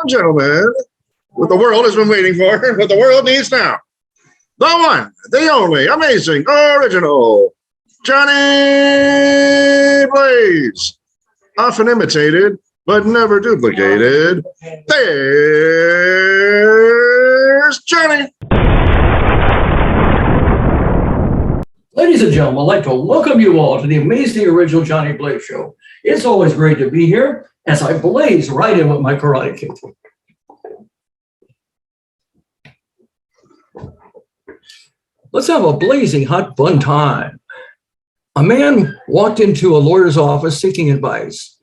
and gentlemen, what the world has been waiting for, what the world needs now. The one, the only, amazing, original, Johnny Blaze. Often imitated, but never duplicated. There's Johnny. Ladies and gentlemen, I'd like to welcome you all to the amazing original Johnny Blaze Show. It's always great to be here as I blaze right in with my karate kick. Let's have a blazing hot fun time. A man walked into a lawyer's office seeking advice.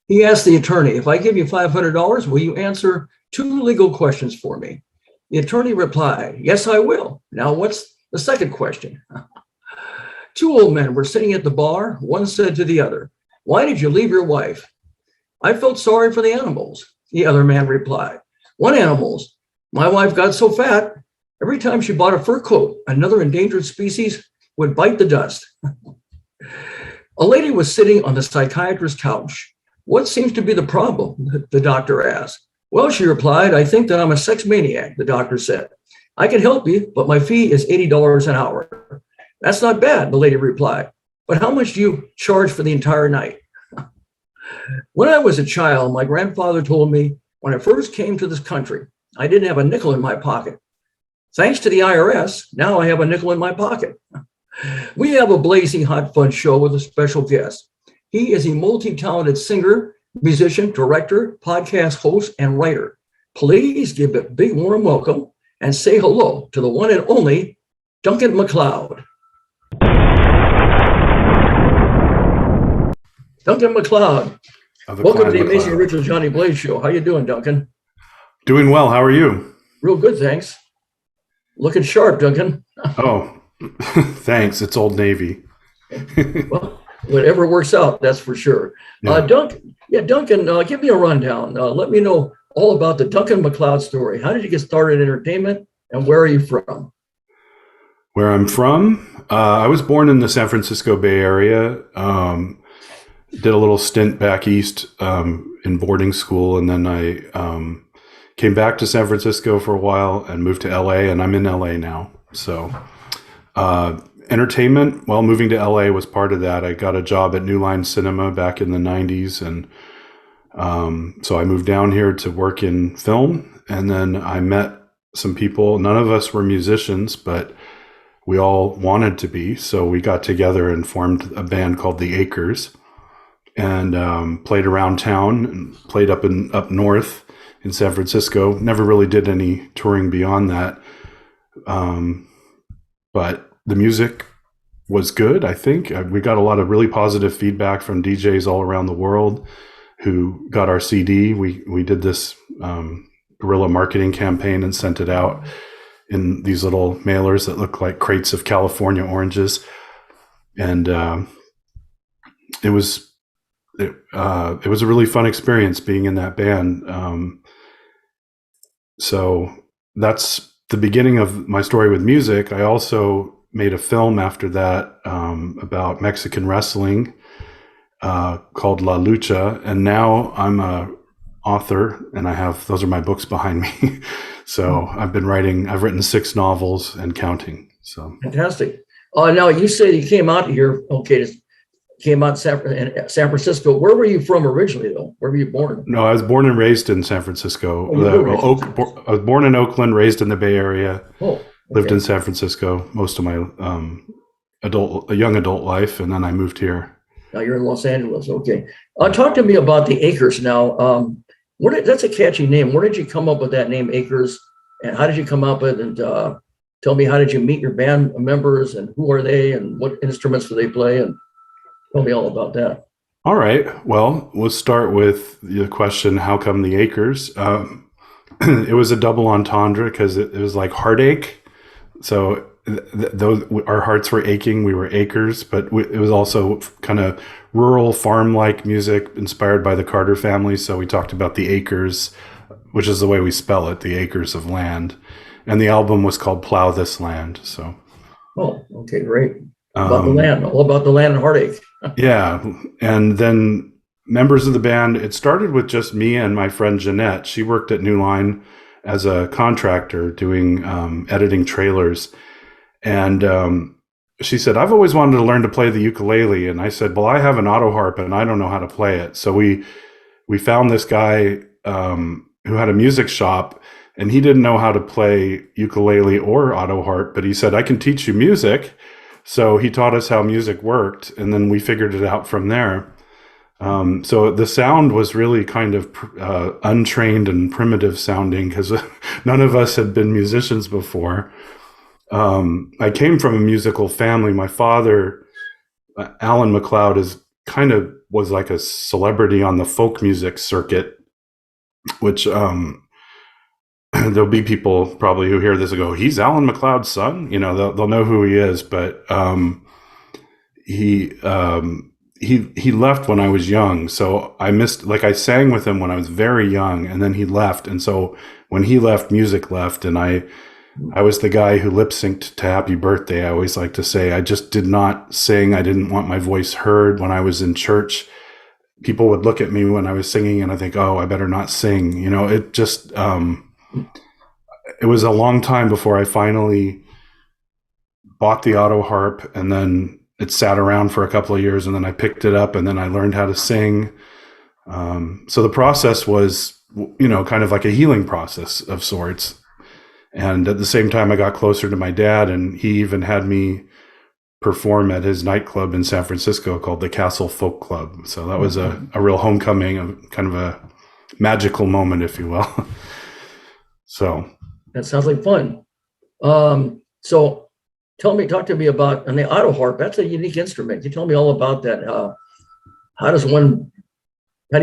He asked the attorney, if I give you $500, will you answer 2 legal questions for me? The attorney replied, yes, I will. Now, what's the second question? 2 old men were sitting at the bar. One said to the other, why did you leave your wife? I felt sorry for the animals. The other man replied, what animals? My wife got so fat, every time she bought a fur coat, another endangered species would bite the dust. A lady was sitting on the psychiatrist's couch. What seems to be the problem? The doctor asked. Well, she replied, I think that I'm a sex maniac, the doctor said. I can help you, but my fee is $80 an hour. That's not bad, the lady replied. But how much do you charge for the entire night? When I was a child, my grandfather told me when I first came to this country, I didn't have a nickel in my pocket. Thanks to the IRS, now I have a nickel in my pocket. We have a blazing hot fun show with a special guest. He is a multi-talented singer, musician, director, podcast host, and writer. Please give a big warm welcome and say hello to the one and only Duncan MacLeod. Duncan MacLeod, welcome to the amazing original Johnny Blaze Show. How you doing, Duncan? Doing well. How are you? Real good, thanks. Looking sharp, Duncan. Oh, thanks. It's Old Navy. Well, whatever works out, that's for sure. Yeah. Duncan, give me a rundown. Let me know all about the Duncan MacLeod story. How did you get started in entertainment, and where are you from? Where I'm from? I was born in the San Francisco Bay Area. Did a little stint back east in boarding school, and then I came back to San Francisco for a while and moved to LA, and I'm in LA now. So entertainment, well, moving to LA was part of that. I got a job at New Line Cinema back in the 90s, and so I moved down here to work in film, and then I met some people. None of us were musicians, but we all wanted to be, so we got together and formed a band called The Acres, and played around town and played up north in San Francisco. Never really did any touring beyond that. But the music was good, I think. We got a lot of really positive feedback from DJs all around the world who got our CD. We did this guerrilla marketing campaign and sent it out in these little mailers that look like crates of California oranges. And it was a really fun experience being in that band. So that's the beginning of my story with music. I also made a film after that about Mexican wrestling called La Lucha. And now I'm a author, and those are my books behind me. So I've written 6 novels and counting. So fantastic. Now you said you came out here. Okay, came out in San Francisco. Where were you from originally, though? Where were you born? No, I was born and raised in San Francisco. I was born in Oakland, raised in the Bay Area. Oh, okay. Lived in San Francisco most of my young adult life, and then I moved here. Now you're in Los Angeles. Okay. Talk to me about the Acres now. That's a catchy name. Where did you come up with that name, Acres? And how did you come up with it? And tell me, how did you meet your band members, and who are they, and what instruments do they play? And tell me all about that. All right. Well, we'll start with the question, how come the Acres? It was a double entendre because it was like heartache. So our hearts were aching. We were acres, but it was also kind of rural farm-like music inspired by the Carter family. So we talked about the acres, which is the way we spell it, the acres of land. And the album was called Plow This Land. So. Oh, okay, great. About the land, all about the land and heartache. Yeah. And then members of the band, it started with just me and my friend Jeanette. She worked at New Line as a contractor doing editing trailers. And she said, I've always wanted to learn to play the ukulele. And I said, well, I have an auto harp and I don't know how to play it. So we found this guy who had a music shop, and he didn't know how to play ukulele or auto harp, but he said, I can teach you music. So he taught us how music worked, and then we figured it out from there. So the sound was really kind of untrained and primitive sounding because none of us had been musicians before. I came from a musical family. My father, Alan MacLeod, was like a celebrity on the folk music circuit, which there'll be people probably who hear this and go, he's Alan MacLeod's son. You know, they'll know who he is, but he left when I was young. So I sang with him when I was very young, and then he left. And so when he left, music left, and I was the guy who lip synced to Happy Birthday. I always like to say I just did not sing. I didn't want my voice heard. When I was in church, people would look at me when I was singing and I think, oh, I better not sing. You know, it just, it was a long time before I finally bought the auto harp, and then it sat around for a couple of years, and then I picked it up, and then I learned how to sing. So the process was, you know, kind of like a healing process of sorts. And at the same time, I got closer to my dad, and he even had me perform at his nightclub in San Francisco called the Castle Folk Club. So that was a real homecoming, kind of a magical moment, if you will. So that sounds like fun. So talk to me about, and the auto harp, that's a unique instrument. You tell me all about that. How did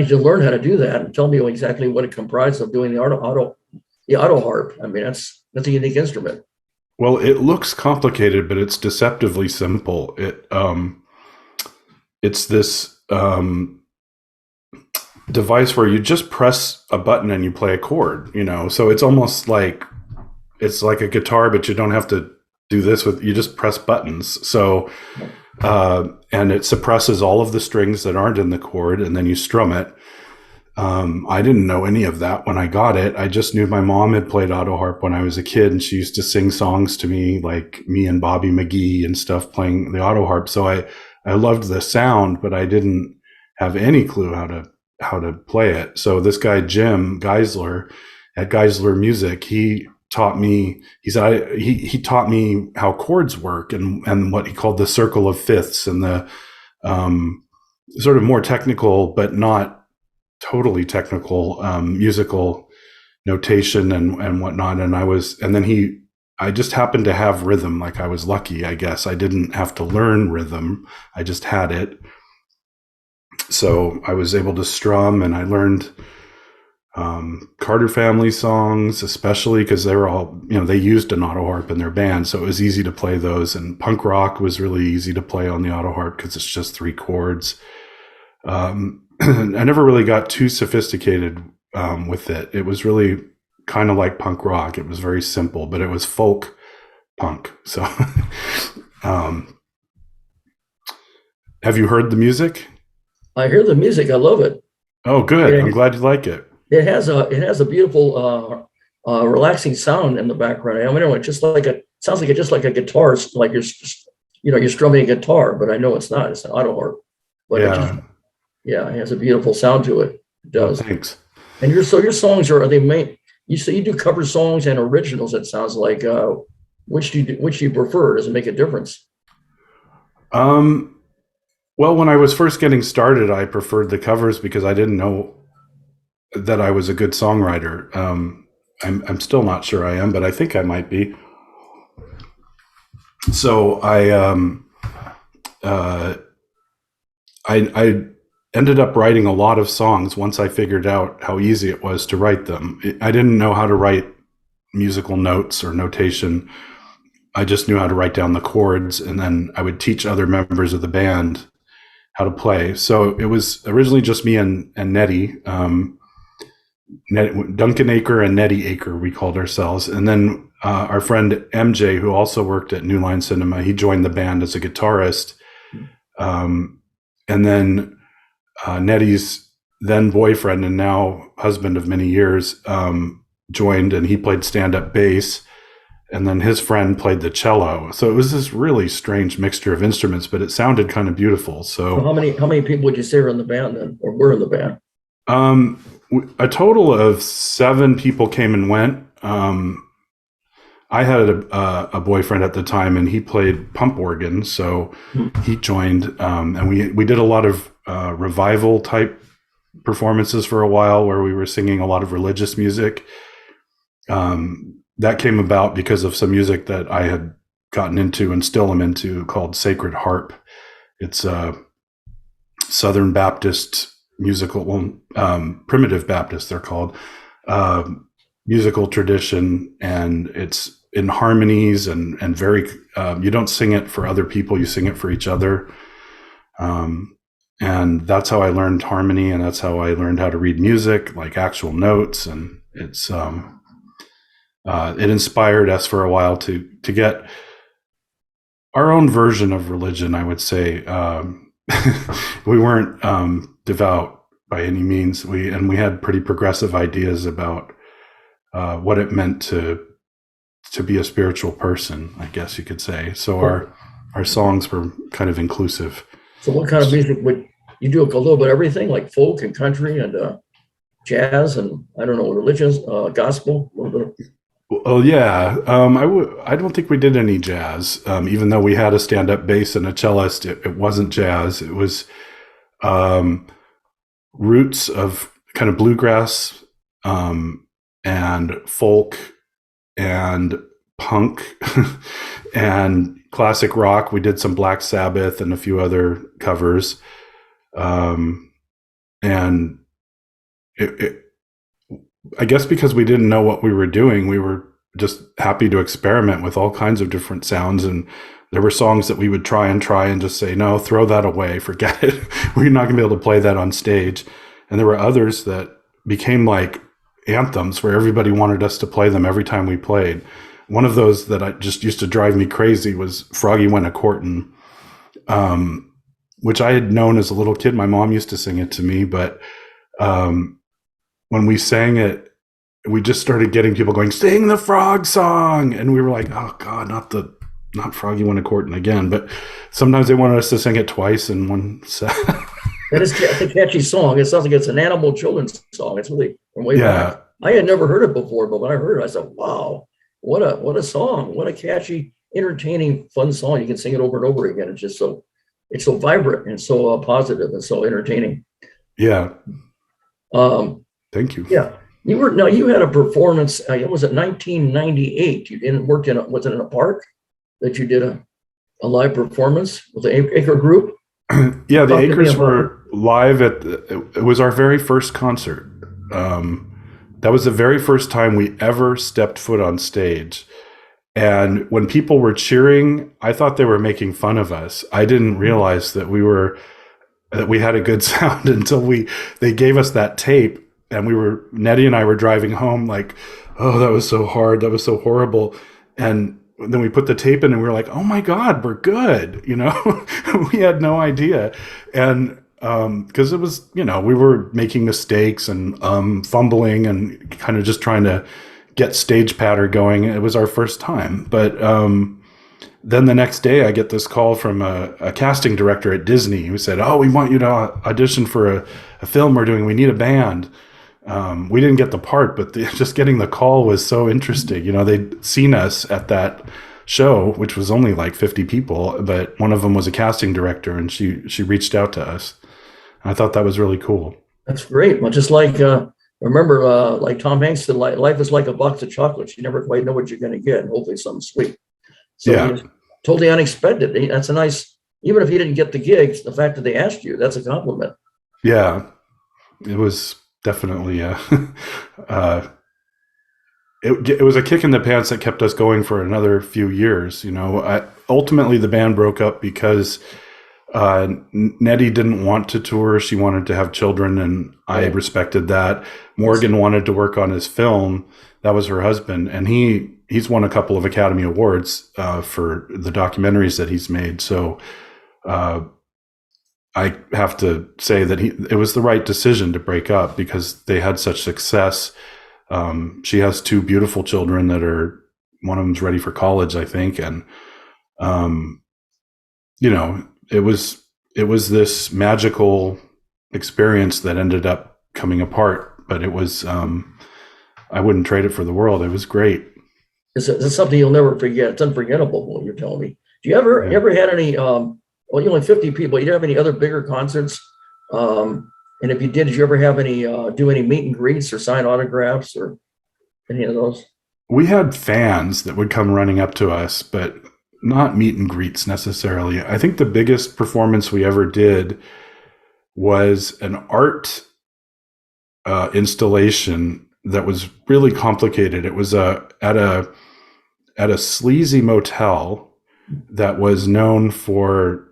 you learn how to do that? And tell me exactly what it comprised of doing the auto harp. I mean, that's a unique instrument. Well, it looks complicated, but it's deceptively simple. It's this device where you just press a button and you play a chord, you know. So it's almost like a guitar, but you don't have to do this you just press buttons. So and it suppresses all of the strings that aren't in the chord, and then you strum it. I didn't know any of that when I got it. I just knew my mom had played auto harp when I was a kid, and she used to sing songs to me, like me and Bobby McGee and stuff, playing the auto harp. So I loved the sound, but I didn't have any clue how to play it. So this guy, Jim Geisler at Geisler Music, he taught me, he taught me how chords work and what he called the circle of fifths and the sort of more technical, but not totally technical musical notation and whatnot. I just happened to have rhythm. Like, I was lucky, I guess. I didn't have to learn rhythm. I just had it. So I was able to strum, and I learned Carter family songs, especially because they were all, you know, they used an auto harp in their band. So it was easy to play those. And punk rock was really easy to play on the auto harp because it's just 3 chords. I never really got too sophisticated with it. It was really kind of like punk rock. It was very simple, but it was folk punk. So have you heard the music? I hear the music. I love it. Oh, good. I'm glad you like it. It has a beautiful relaxing sound in the background. I mean, it sounds like just like a guitar, like you're strumming a guitar, but I know it's not. It's an auto harp. But it has a beautiful sound to it. It does. Oh, thanks. And your songs are they main? You say you do cover songs and originals. It sounds like which do you prefer? Does it make a difference? Well, when I was first getting started, I preferred the covers because I didn't know that I was a good songwriter. I'm still not sure I am, but I think I might be. So I ended up writing a lot of songs once I figured out how easy it was to write them. I didn't know how to write musical notes or notation. I just knew how to write down the chords, and then I would teach other members of the band how to play. So it was originally just me and Nettie, Duncan Aker and Nettie Aker, we called ourselves. And then our friend MJ, who also worked at New Line Cinema, he joined the band as a guitarist. And then Nettie's then boyfriend and now husband of many years joined, and he played stand-up bass, and then his friend played the cello. So it was this really strange mixture of instruments, but it sounded kind of beautiful. So how many people would you say are in the band then, or were in the band? A total of 7 people came and went. I had a boyfriend at the time, and he played pump organ, so he joined, and we did a lot of revival type performances for a while, where we were singing a lot of religious music. That came about because of some music that I had gotten into and still am into, called Sacred Harp. It's a Southern Baptist musical, primitive Baptist they're called, musical tradition, and it's in harmonies and very, you don't sing it for other people, you sing it for each other. And that's how I learned harmony, and that's how I learned how to read music, like actual notes. And it's, it inspired us for a while to get our own version of religion, I would say. We weren't devout by any means. We had pretty progressive ideas about what it meant to be a spiritual person, I guess you could say. So our songs were kind of inclusive. So what kind of music would you do? A little bit of everything, like folk and country and jazz and, I don't know, religious, gospel, a little bit. Oh yeah, I don't think we did any jazz. Even though we had a stand-up bass and a cellist, it wasn't jazz. It was roots of kind of bluegrass and folk and punk and classic rock. We did some Black Sabbath and a few other covers, and I guess because we didn't know what we were doing, we were just happy to experiment with all kinds of different sounds. And there were songs that we would try and just say, no, throw that away, forget it. We're not going to be able to play that on stage. And there were others that became like anthems where everybody wanted us to play them every time we played. One of those that I just used to drive me crazy was Froggy Went A-Courtin', which I had known as a little kid. My mom used to sing it to me, but when we sang it, we just started getting people going, sing the frog song. And we were like, oh God, not Froggy Went A-Courtin' again. But sometimes they wanted us to sing it twice in one set. That is a catchy song. It sounds like it's an animal children's song. It's really from way back. I had never heard it before, but when I heard it, I said, wow, what a song. What a catchy, entertaining, fun song. You can sing it over and over again. It's just so vibrant and so positive and so entertaining. Yeah. Thank you. Yeah. You had a performance, it was 1998. You was it in a park that you did a live performance with the Acre group? Yeah, the Acres were live it was our very first concert. That was the very first time we ever stepped foot on stage. And when people were cheering, I thought they were making fun of us. I didn't realize that we had a good sound until they gave us that tape. And Nettie and I were driving home like, oh, that was so hard. That was so horrible. And then we put the tape in and we were like, oh my God, we're good. We had no idea. And because it was, we were making mistakes and fumbling and kind of just trying to get stage patter going. It was our first time. But then the next day I get this call from a casting director at Disney who said, oh, we want you to audition for a film we're doing. We need a band. We didn't get the part, but just getting the call was so interesting. They'd seen us at that show, which was only like 50 people, but one of them was a casting director, and she reached out to us. I thought that was really cool. That's great. Well, just like remember, like Tom Hanks said, life is like a box of chocolates. You never quite know what you're going to get, and hopefully something sweet. So yeah, totally unexpected. That's a nice. Even if you didn't get the gigs, the fact that they asked you, that's a compliment. Yeah, it was. Definitely, it was a kick in the pants that kept us going for another few years. Ultimately the band broke up because Nettie didn't want to tour. She wanted to have children, and I respected that. Morgan wanted to work on his film. That was her husband, and he's won a couple of Academy Awards for the documentaries that he's made. So I have to say that it was the right decision to break up because they had such success. She has two beautiful children that one of them's ready for college, I think. And, you know, it was this magical experience that ended up coming apart, but it was, I wouldn't trade it for the world. It was great. It's something you'll never forget. It's unforgettable what you're telling me. Do you ever had any, well, you're only 50 people. You have any other bigger concerts? And if you did you ever have any, do any meet and greets or sign autographs or any of those? We had fans that would come running up to us, but not meet and greets necessarily. I think the biggest performance we ever did was an art installation that was really complicated. It was at a sleazy motel that was known for,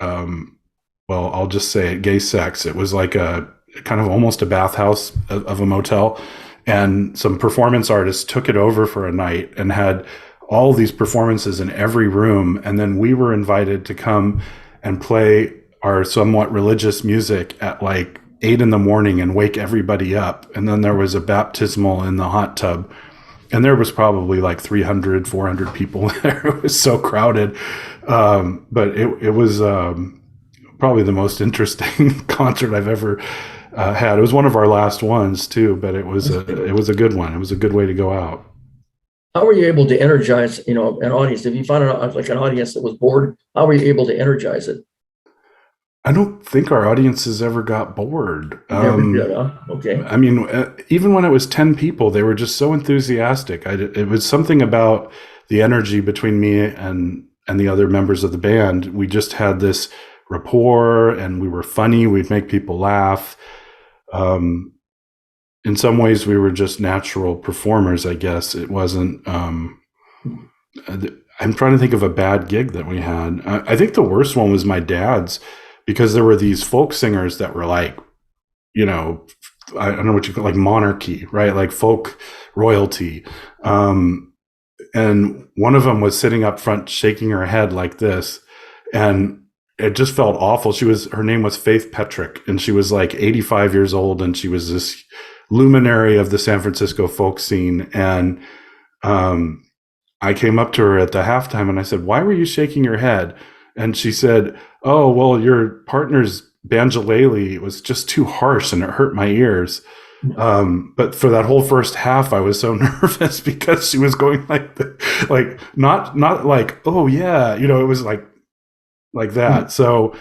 well, I'll just say it, gay sex. It was like a kind of almost a bathhouse of a motel. And some performance artists took it over for a night and had all these performances in every room. And then we were invited to come and play our somewhat religious music at like 8 a.m. and wake everybody up. And then there was a baptismal in the hot tub. And there was probably like 300, 400 people there. It was so crowded. But it was probably the most interesting concert I've ever had. It was one of our last ones too, but it was a good one. It was a good way to go out. How were you able to energize, an audience? If you found an audience that was bored, how were you able to energize it? I don't think our audiences ever got bored. Never did, huh? Okay. I mean, even when it was 10 people, they were just so enthusiastic. It was something about the energy between me and the other members of the band. We just had this rapport, and we were funny. We'd make people laugh. In some ways, we were just natural performers, I guess. It wasn't. I'm trying to think of a bad gig that we had. I think the worst one was my dad's, because there were these folk singers that were like, I don't know what you call, like monarchy, right? Like folk royalty. And one of them was sitting up front, shaking her head like this. And it just felt awful. Her name was Faith Petrick, and she was like 85 years old. And she was this luminary of the San Francisco folk scene. And, I came up to her at the halftime and I said, "Why were you shaking your head?" And she said, "Oh, well, your partner's banjolele was just too harsh and it hurt my ears." But for that whole first half, I was so nervous because she was going not like, "Oh yeah," it was like that. So,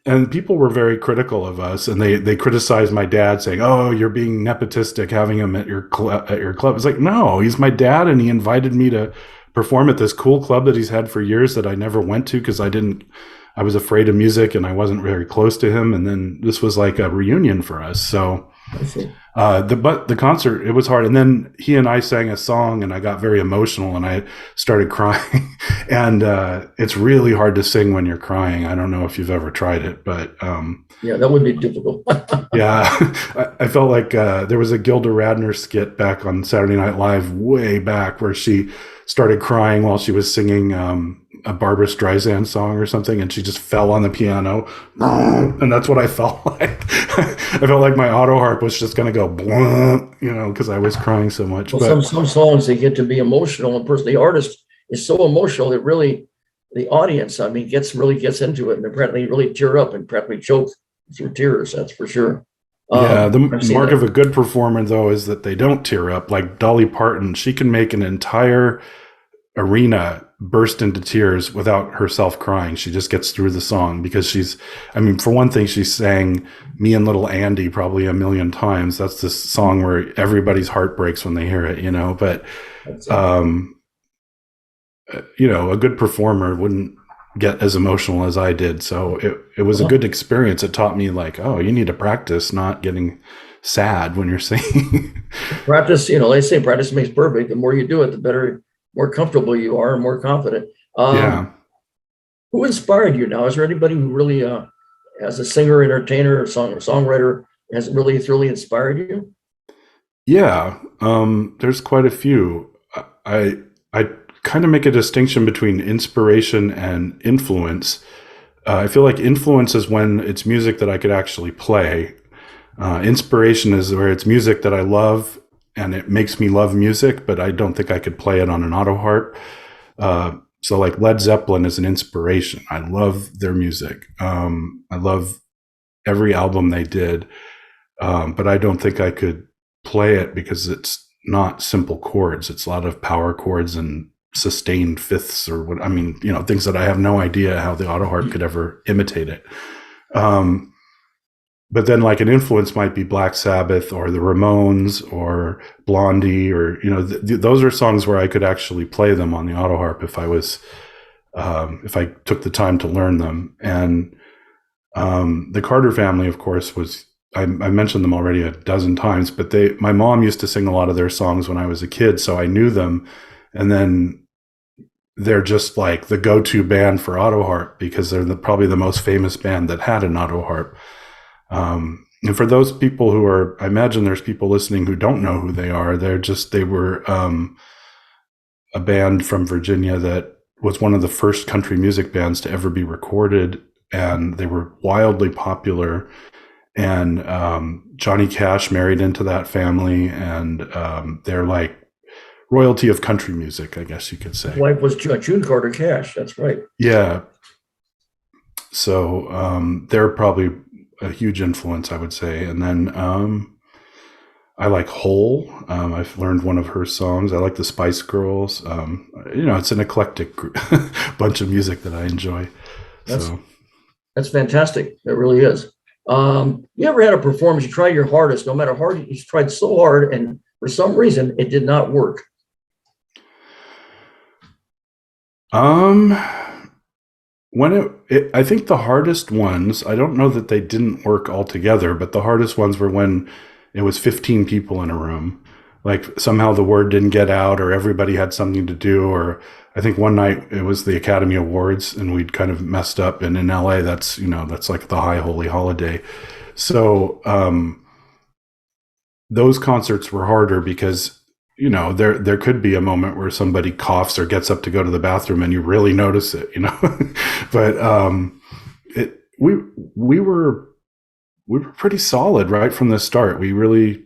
and people were very critical of us, and they criticized my dad, saying, "Oh, you're being nepotistic having him at your club." It's like, no, he's my dad, and he invited me to perform at this cool club that he's had for years that I never went to because I was afraid of music and I wasn't very close to him. And then this was like a reunion for us. So, the concert, it was hard. And then he and I sang a song and I got very emotional and I started crying. And it's really hard to sing when you're crying. I don't know if you've ever tried it, but yeah, that would be difficult. Yeah, I felt like there was a Gilda Radner skit back on Saturday Night Live way back where she started crying while she was singing a Barbra Streisand song or something, and she just fell on the piano, and that's what I felt like. I felt like my auto harp was just going to go, because I was crying so much. Well, some songs, they get to be emotional, and the artist is so emotional that really the audience, gets into it, and apparently really tear up and practically choke through tears. That's for sure. Yeah, the mark of a good performer, though, is that they don't tear up. Like Dolly Parton, she can make an entire arena burst into tears without herself crying. She just gets through the song because for one thing, she sang Me and Little Andy probably a million times. That's the song where everybody's heart breaks when they hear it, but, a good performer wouldn't get as emotional as I did. So it was a good experience. It taught me like, oh, you need to practice not getting sad when you're singing. Practice, they say practice makes perfect. The more you do it, the better, more comfortable you are and more confident. Who inspired you now? Is there anybody who really, as a singer, entertainer, or songwriter, has really inspired you? Yeah, there's quite a few. I kind of make a distinction between inspiration and influence. I feel like influence is when it's music that I could actually play. Inspiration is where it's music that I love and it makes me love music, but I don't think I could play it on an auto harp. So like Led Zeppelin is an inspiration. I love their music. I love every album they did, but I don't think I could play it because it's not simple chords. It's a lot of power chords and sustained fifths or what, I mean, things that I have no idea how the auto harp could ever imitate it. But then like an influence might be Black Sabbath or the Ramones or Blondie or, those are songs where I could actually play them on the auto harp if I took the time to learn them. And the Carter family, of course, I mentioned them already a dozen times, but my mom used to sing a lot of their songs when I was a kid, so I knew them. And then they're just like the go-to band for auto harp because they're probably the most famous band that had an auto harp. And for those people I imagine there's people listening who don't know who they are. They were a band from Virginia that was one of the first country music bands to ever be recorded, and they were wildly popular. And Johnny Cash married into that family, and they're like royalty of country music, I guess you could say. His wife was June Carter Cash. That's right. Yeah. So they're probably a huge influence, I would say. And then I like Hole. I've learned one of her songs. I like the Spice Girls. It's an eclectic bunch of music that I enjoy. That's fantastic. It really is. You ever had a performance, you tried your hardest, no matter hard, you tried so hard, and for some reason it did not work? I think the hardest ones, I don't know that they didn't work altogether, but the hardest ones were when it was 15 people in a room. Like somehow the word didn't get out, or everybody had something to do, or I think one night it was the Academy Awards and we'd kind of messed up. And in LA, that's like the high holy holiday. So those concerts were harder because there could be a moment where somebody coughs or gets up to go to the bathroom and you really notice it, but we were pretty solid right from the start. We really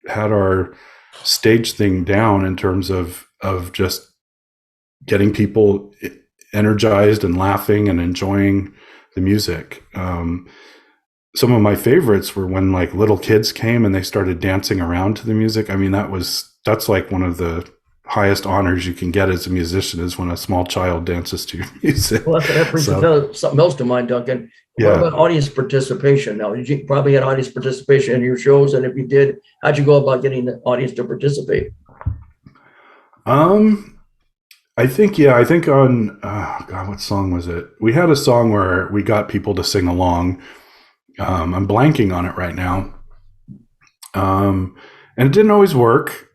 had our stage thing down in terms of just getting people energized and laughing and enjoying the music. Some of my favorites were when like little kids came and they started dancing around to the music. I mean, that's like one of the highest honors you can get as a musician, is when a small child dances to your music. Well, that brings something else to mind, Duncan. What about audience participation? Now, you probably had audience participation in your shows, and if you did, how'd you go about getting the audience to participate? I think on, God, what song was it? We had a song where we got people to sing along. I'm blanking on it right now. And it didn't always work,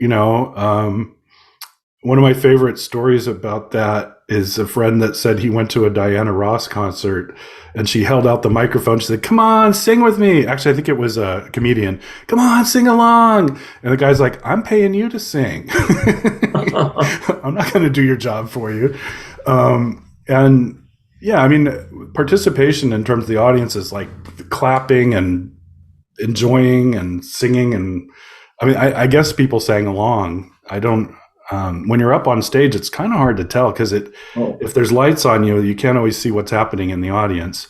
one of my favorite stories about that is a friend that said he went to a Diana Ross concert and she held out the microphone. She said, "Come on, sing with me." Actually, I think it was a comedian. "Come on, sing along." And the guy's like, "I'm paying you to sing. I'm not going to do your job for you." And yeah, I mean, participation in terms of the audience is like clapping and enjoying and singing. And I mean, I guess people sang along. I don't, when you're up on stage, it's kind of hard to tell because if there's lights on you, you can't always see what's happening in the audience.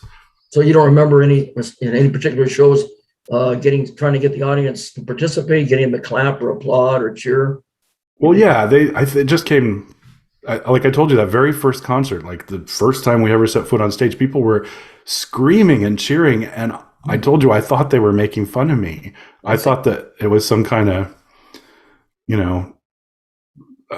So you don't remember any particular shows trying to get the audience to participate, getting them to clap or applaud or cheer? Well, yeah, it just came, like I told you, that very first concert, like the first time we ever set foot on stage, people were screaming and cheering. And I told you, I thought they were making fun of me. I thought that it was some kind of,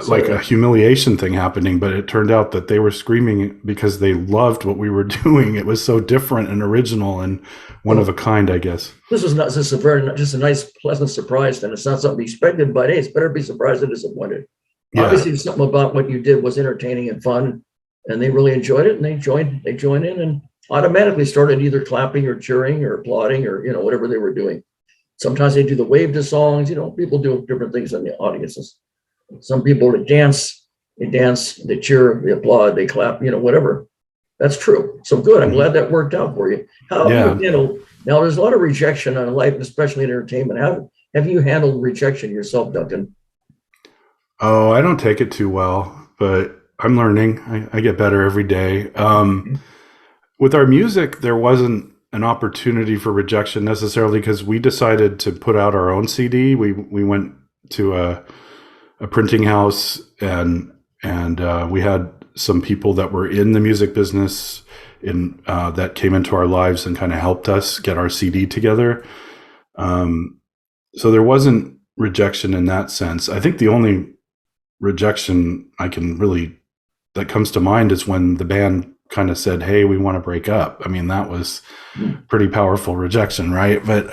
like a humiliation thing happening, but it turned out that they were screaming because they loved what we were doing. It was so different and original and one of a kind, I guess. This is just a nice, pleasant surprise. Then it's not something expected, but hey, it's better to be surprised than disappointed. Yeah. Obviously, something about what you did was entertaining and fun, and they really enjoyed it, and they joined in and automatically started either clapping or cheering or applauding or whatever they were doing. Sometimes they do the wave to songs. People do different things in the audiences. Some people dance, they cheer, they applaud, they clap, whatever. That's true. So good. I'm glad that worked out for you. How have you handled, now there's a lot of rejection in life, especially in entertainment. How have you handled rejection yourself, Duncan? Oh, I don't take it too well, but I'm learning. I get better every day. With our music, there wasn't an opportunity for rejection necessarily because we decided to put out our own CD. We went to a printing house and we had some people that were in the music business that came into our lives and kind of helped us get our CD together. So there wasn't rejection in that sense. I think the only rejection that comes to mind is when the band kind of said, "Hey, we want to break up." I mean, that was pretty powerful rejection, right? But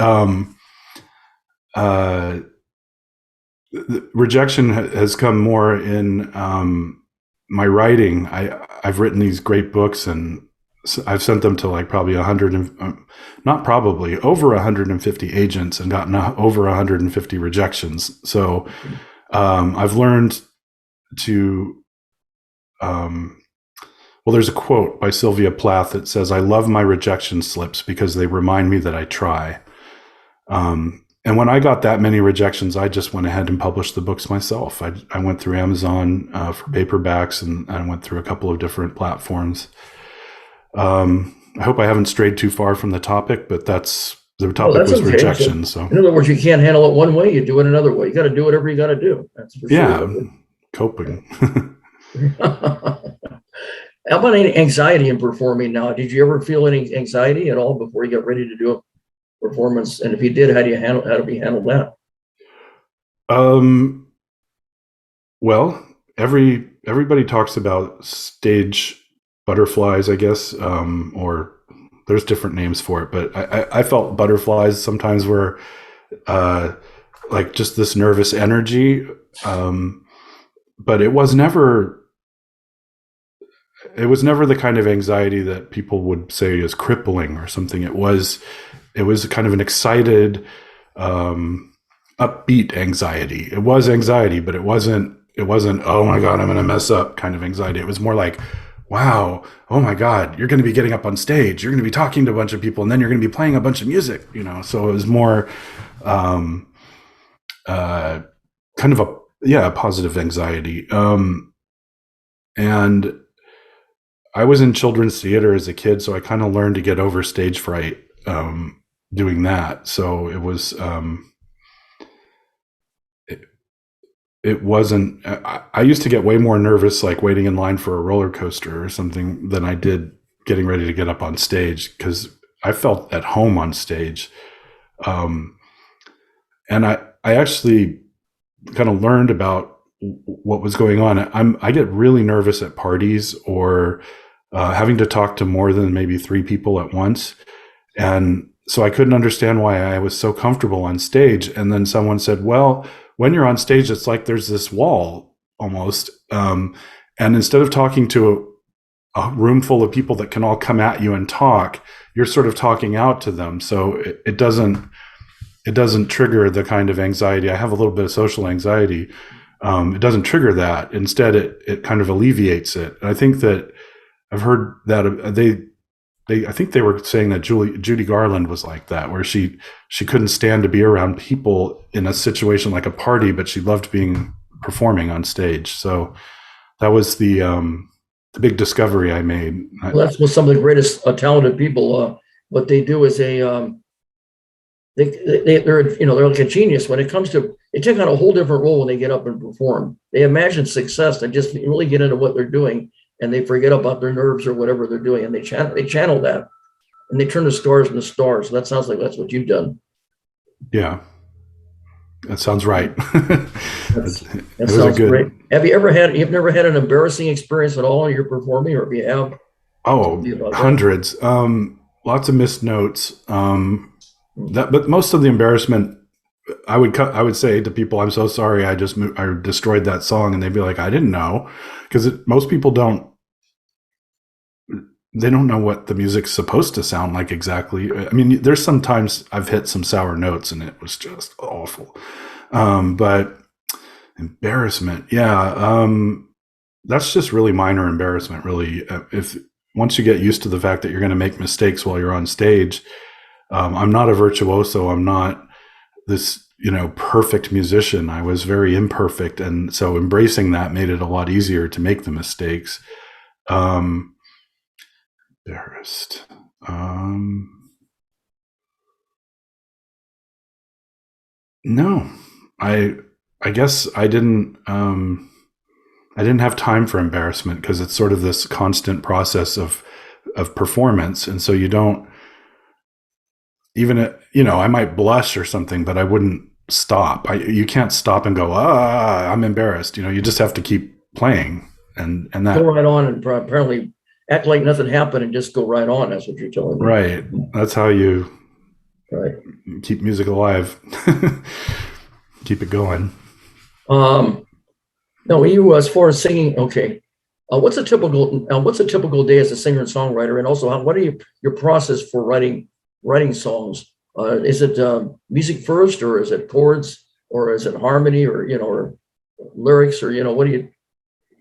rejection has come more in my writing. I've written these great books and I've sent them to like probably over 150 agents and gotten over 150 rejections. So I've learned to, well, there's a quote by Sylvia Plath that says, "I love my rejection slips because they remind me that I try." And when I got that many rejections, I just went ahead and published the books myself. I went through Amazon for paperbacks and I went through a couple of different platforms. I hope I haven't strayed too far from the topic, but the topic was okay. Rejection. So in other words, you can't handle it one way, you do it another way. You got to do whatever you got to do. That's for sure. Coping. How about any anxiety in performing now? Did you ever feel any anxiety at all before you got ready to do a performance? And if you did, how do you handle that? Well, everybody talks about stage butterflies, I guess, or there's different names for it, but I felt butterflies sometimes were like just this nervous energy, but it was never the kind of anxiety that people would say is crippling or something. It was kind of an excited, upbeat anxiety. It was anxiety, but it wasn't, "Oh my God, I'm going to mess up" kind of anxiety. It was more like, "Wow, oh my God, you're going to be getting up on stage. You're going to be talking to a bunch of people and then you're going to be playing a bunch of music," So it was more, kind of a positive anxiety. And I was in children's theater as a kid, so I kind of learned to get over stage fright doing that. So it was, it wasn't, I used to get way more nervous, like waiting in line for a roller coaster or something, than I did getting ready to get up on stage, because I felt at home on stage. And I actually kind of learned about what was going on. I get really nervous at parties or having to talk to more than maybe 3 people at once. And so I couldn't understand why I was so comfortable on stage. And then someone said, "Well, when you're on stage, it's like there's this wall almost. And instead of talking to a room full of people that can all come at you and talk, you're sort of talking out to them. So it doesn't trigger the kind of anxiety. I have a little bit of social anxiety. It doesn't trigger that. Instead, it kind of alleviates it. And I think that I've heard that I think they were saying that Judy Garland was like that, where she couldn't stand to be around people in a situation like a party, but she loved performing on stage. So that was the big discovery I made. Well, that's what some of the greatest talented people. What they do is they're like a genius when it comes to. They take on a whole different role when they get up and perform. They imagine success and just really get into what they're doing. And they forget about their nerves or whatever they're doing, and they channel that, and they turn the stars into stars. So that sounds like that's what you've done. Yeah, that sounds right. That sounds great. You've never had an embarrassing experience at all in your performing, or if you have? Oh, hundreds. Lots of missed notes. But most of the embarrassment, I would say to people, "I'm so sorry, I destroyed that song," and they'd be like, "I didn't know," because most people don't know what the music's supposed to sound like exactly. I mean, there's sometimes I've hit some sour notes and it was just awful. But embarrassment, yeah, that's just really minor embarrassment. Really, if once you get used to the fact that you're going to make mistakes while you're on stage, I'm not a virtuoso. I'm not this, perfect musician. I was very imperfect. And so embracing that made it a lot easier to make the mistakes. Embarrassed. No, I guess I didn't have time for embarrassment because it's sort of this constant process of performance. And so you don't even, I might blush or something, but I wouldn't stop. You can't stop and go, I'm embarrassed. You just have to keep playing and that. Go right on and apparently act like nothing happened and just go right on. That's what you're telling me. Right. That's how you keep music alive. Keep it going. No, you, as far as singing, okay. What's a typical day as a singer and songwriter? And also, what are your process for writing songs? Is it music first, or is it chords, or is it harmony, or or lyrics, or what do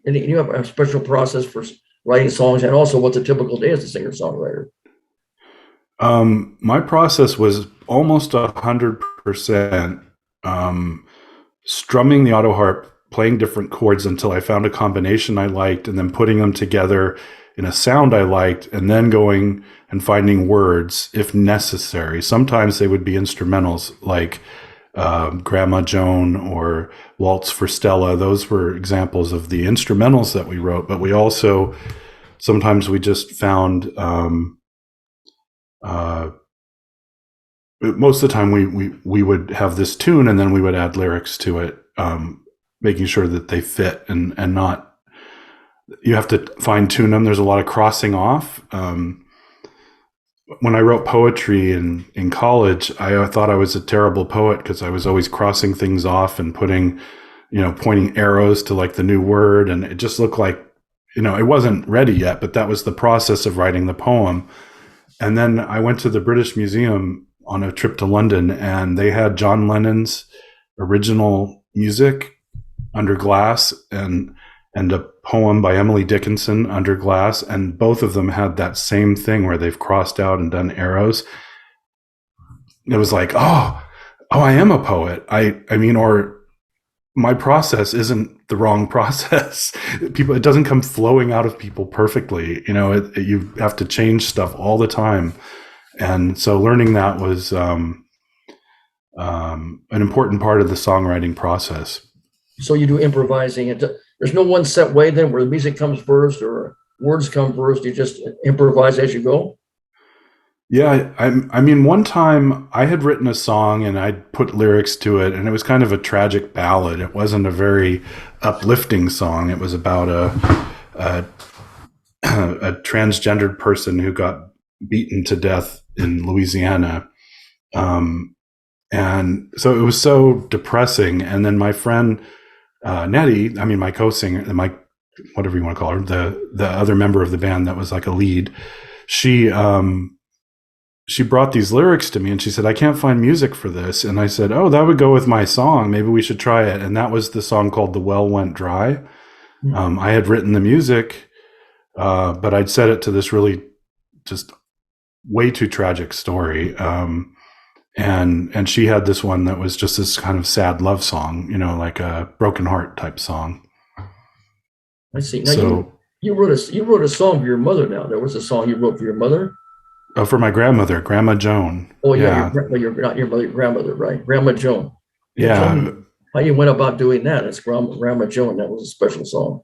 you have a special process for writing songs? And also, what's a typical day as a singer songwriter? My process was almost 100% strumming the auto harp, playing different chords until I found a combination I liked, and then putting them together in a sound I liked, and then going and finding words if necessary. Sometimes they would be instrumentals like Grandma Joan or Waltz for Stella. Those were examples of the instrumentals that we wrote, but we also, sometimes we just found, most of the time we would have this tune and then we would add lyrics to it, making sure that they fit and not, you have to fine tune them. There's a lot of crossing off. When I wrote poetry in college, I thought I was a terrible poet because I was always crossing things off and putting, pointing arrows to like the new word. And it just looked like, it wasn't ready yet, but that was the process of writing the poem. And then I went to the British Museum on a trip to London, and they had John Lennon's original music, Under Glass, and a poem by Emily Dickinson, Under Glass, and both of them had that same thing where they've crossed out and done arrows. It was like, oh, I am a poet. I mean, or my process isn't the wrong process. It doesn't come flowing out of people perfectly. You have to change stuff all the time. And so learning that was an important part of the songwriting process. So you do improvising. There's no one set way then where the music comes first or words come first. You just improvise as you go? Yeah, I mean, one time I had written a song and I'd put lyrics to it, and it was kind of a tragic ballad. It wasn't a very uplifting song. It was about a transgendered person who got beaten to death in Louisiana. And so it was so depressing. And then my friend, Nettie, my co-singer, whatever you want to call her, the other member of the band that was like a lead, she brought these lyrics to me and she said, I can't find music for this. And I said, oh, that would go with my song. Maybe we should try it. And that was the song called The Well Went Dry. Mm-hmm. I had written the music, but I'd set it to this really just way too tragic story. And she had this one that was just this kind of sad love song, like a broken heart type song. I see. Now so, you wrote a song for your mother. Now there was a song you wrote for your mother. Oh, for my grandmother, Grandma Joan. Oh yeah, you're not your grandmother, right? Grandma Joan. Yeah. How you went about doing that? It's Grandma Joan. That was a special song.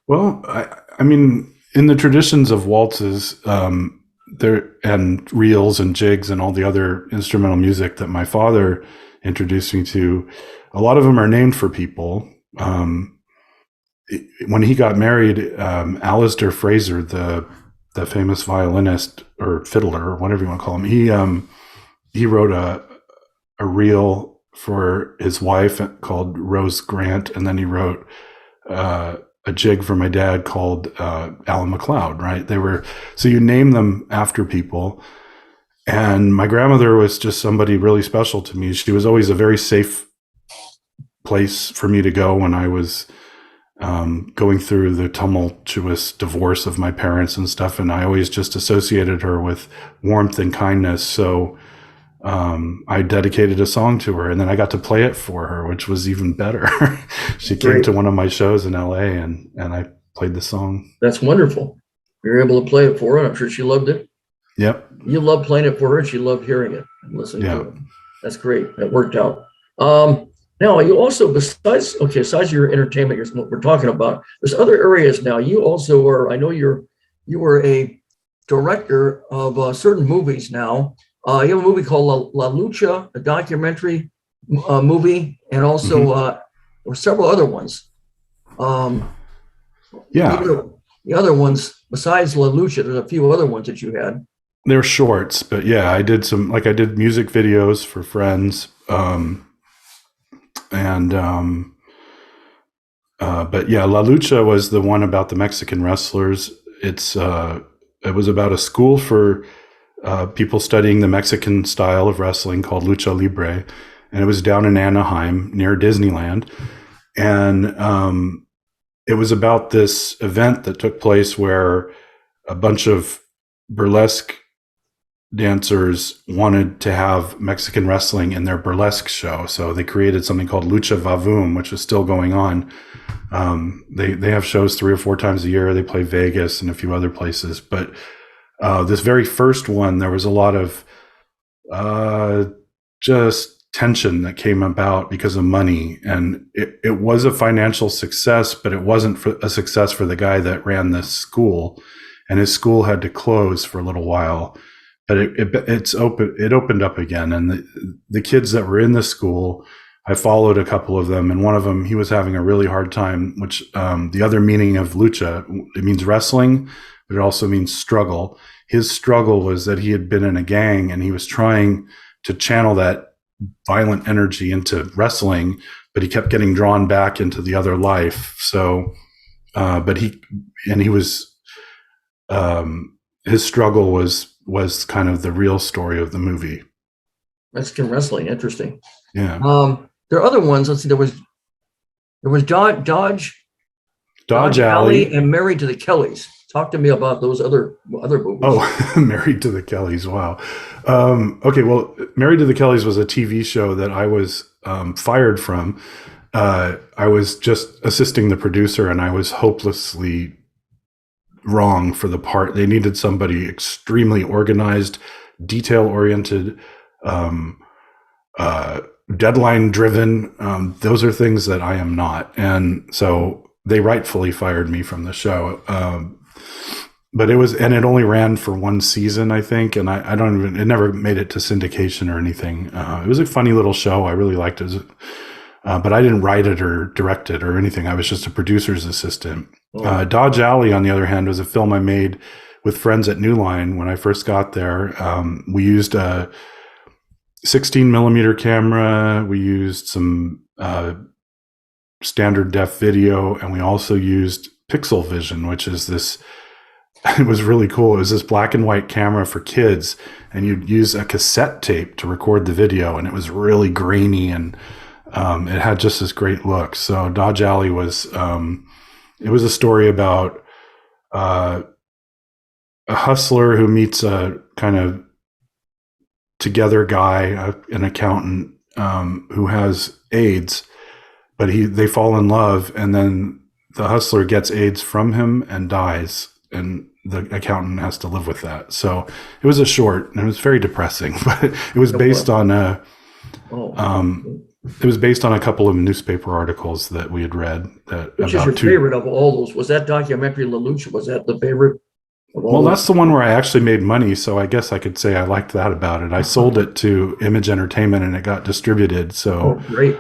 Well, I mean, in the traditions of waltzes, there and reels and jigs and all the other instrumental music that my father introduced me to, a lot of them are named for people. When he got married, Alistair Fraser, the famous violinist or fiddler or whatever you want to call him, he wrote a reel for his wife called Rose Grant, and then he wrote a jig for my dad called Alan MacLeod, right? So you name them after people. And my grandmother was just somebody really special to me. She was always a very safe place for me to go when I was going through the tumultuous divorce of my parents and stuff. And I always just associated her with warmth and kindness. So I dedicated a song to her, and then I got to play it for her, which was even better. She came to one of my shows in LA, and I played the song. That's wonderful. You were able to play it for her. I'm sure she loved it. Yep. You loved playing it for her, and she loved hearing it and listening to it. That's great. That worked out. Now, you also, besides your entertainment, what we're talking about, there's other areas now. You also are, I know you were a director of certain movies now. You have a movie called La Lucha, a documentary movie, and also there were several other ones. The other ones, besides La Lucha, there's a few other ones that you had. They're shorts, but yeah, I did I did music videos for friends. But yeah, La Lucha was the one about the Mexican wrestlers. It was about a school for people studying the Mexican style of wrestling called Lucha Libre. And it was down in Anaheim near Disneyland. And it was about this event that took place where a bunch of burlesque dancers wanted to have Mexican wrestling in their burlesque show. So they created something called Lucha Vavoom, which is still going on. They have shows 3 or 4 times a year. They play Vegas and a few other places. But this very first one, there was a lot of just tension that came about because of money. And it was a financial success, but it wasn't a success for the guy that ran this school. And his school had to close for a little while. But it opened up again, and the kids that were in the school, I followed a couple of them, and one of them, he was having a really hard time, which the other meaning of lucha, it means wrestling, but it also means struggle. His struggle was that he had been in a gang, and he was trying to channel that violent energy into wrestling, but he kept getting drawn back into the other life. So, his struggle was kind of the real story of the movie. Mexican wrestling, interesting. Yeah. There are other ones. Let's see. There was Dodge Alley and Married to the Kellys. Talk to me about those other movies. Oh, Married to the Kellys. Wow. Okay. Well, Married to the Kellys was a TV show that I was fired from. I was just assisting the producer, and I was hopelessly wrong for the part. They needed somebody extremely organized, detail-oriented, deadline-driven. Those are things that I am not. And so they rightfully fired me from the show. But it only ran for 1 season, I think. And it never made it to syndication or anything. It was a funny little show. I really liked it. But I didn't write it or direct it or anything. I was just a producer's assistant. Dodge Alley, on the other hand, was a film I made with friends at New Line when I first got there. We used a 16 millimeter camera. We used some standard def video, and we also used pixel vision, which is this. It was really cool. It was this black and white camera for kids, and you'd use a cassette tape to record the video, and it was really grainy, and it had just this great look. So Dodge Alley was, it was a story about a hustler who meets a kind of together guy, an accountant, who has AIDS, but they fall in love, and then the hustler gets AIDS from him and dies, and the accountant has to live with that. So it was a short, and it was very depressing, but it was based on it was based on a couple of newspaper articles that we had read. Which is your favorite of all those? Was that documentary La Lucha? Was that the favorite? Well, that's the one where I actually made money, so I guess I could say I liked that about it. I sold it to Image Entertainment, and it got distributed. So great.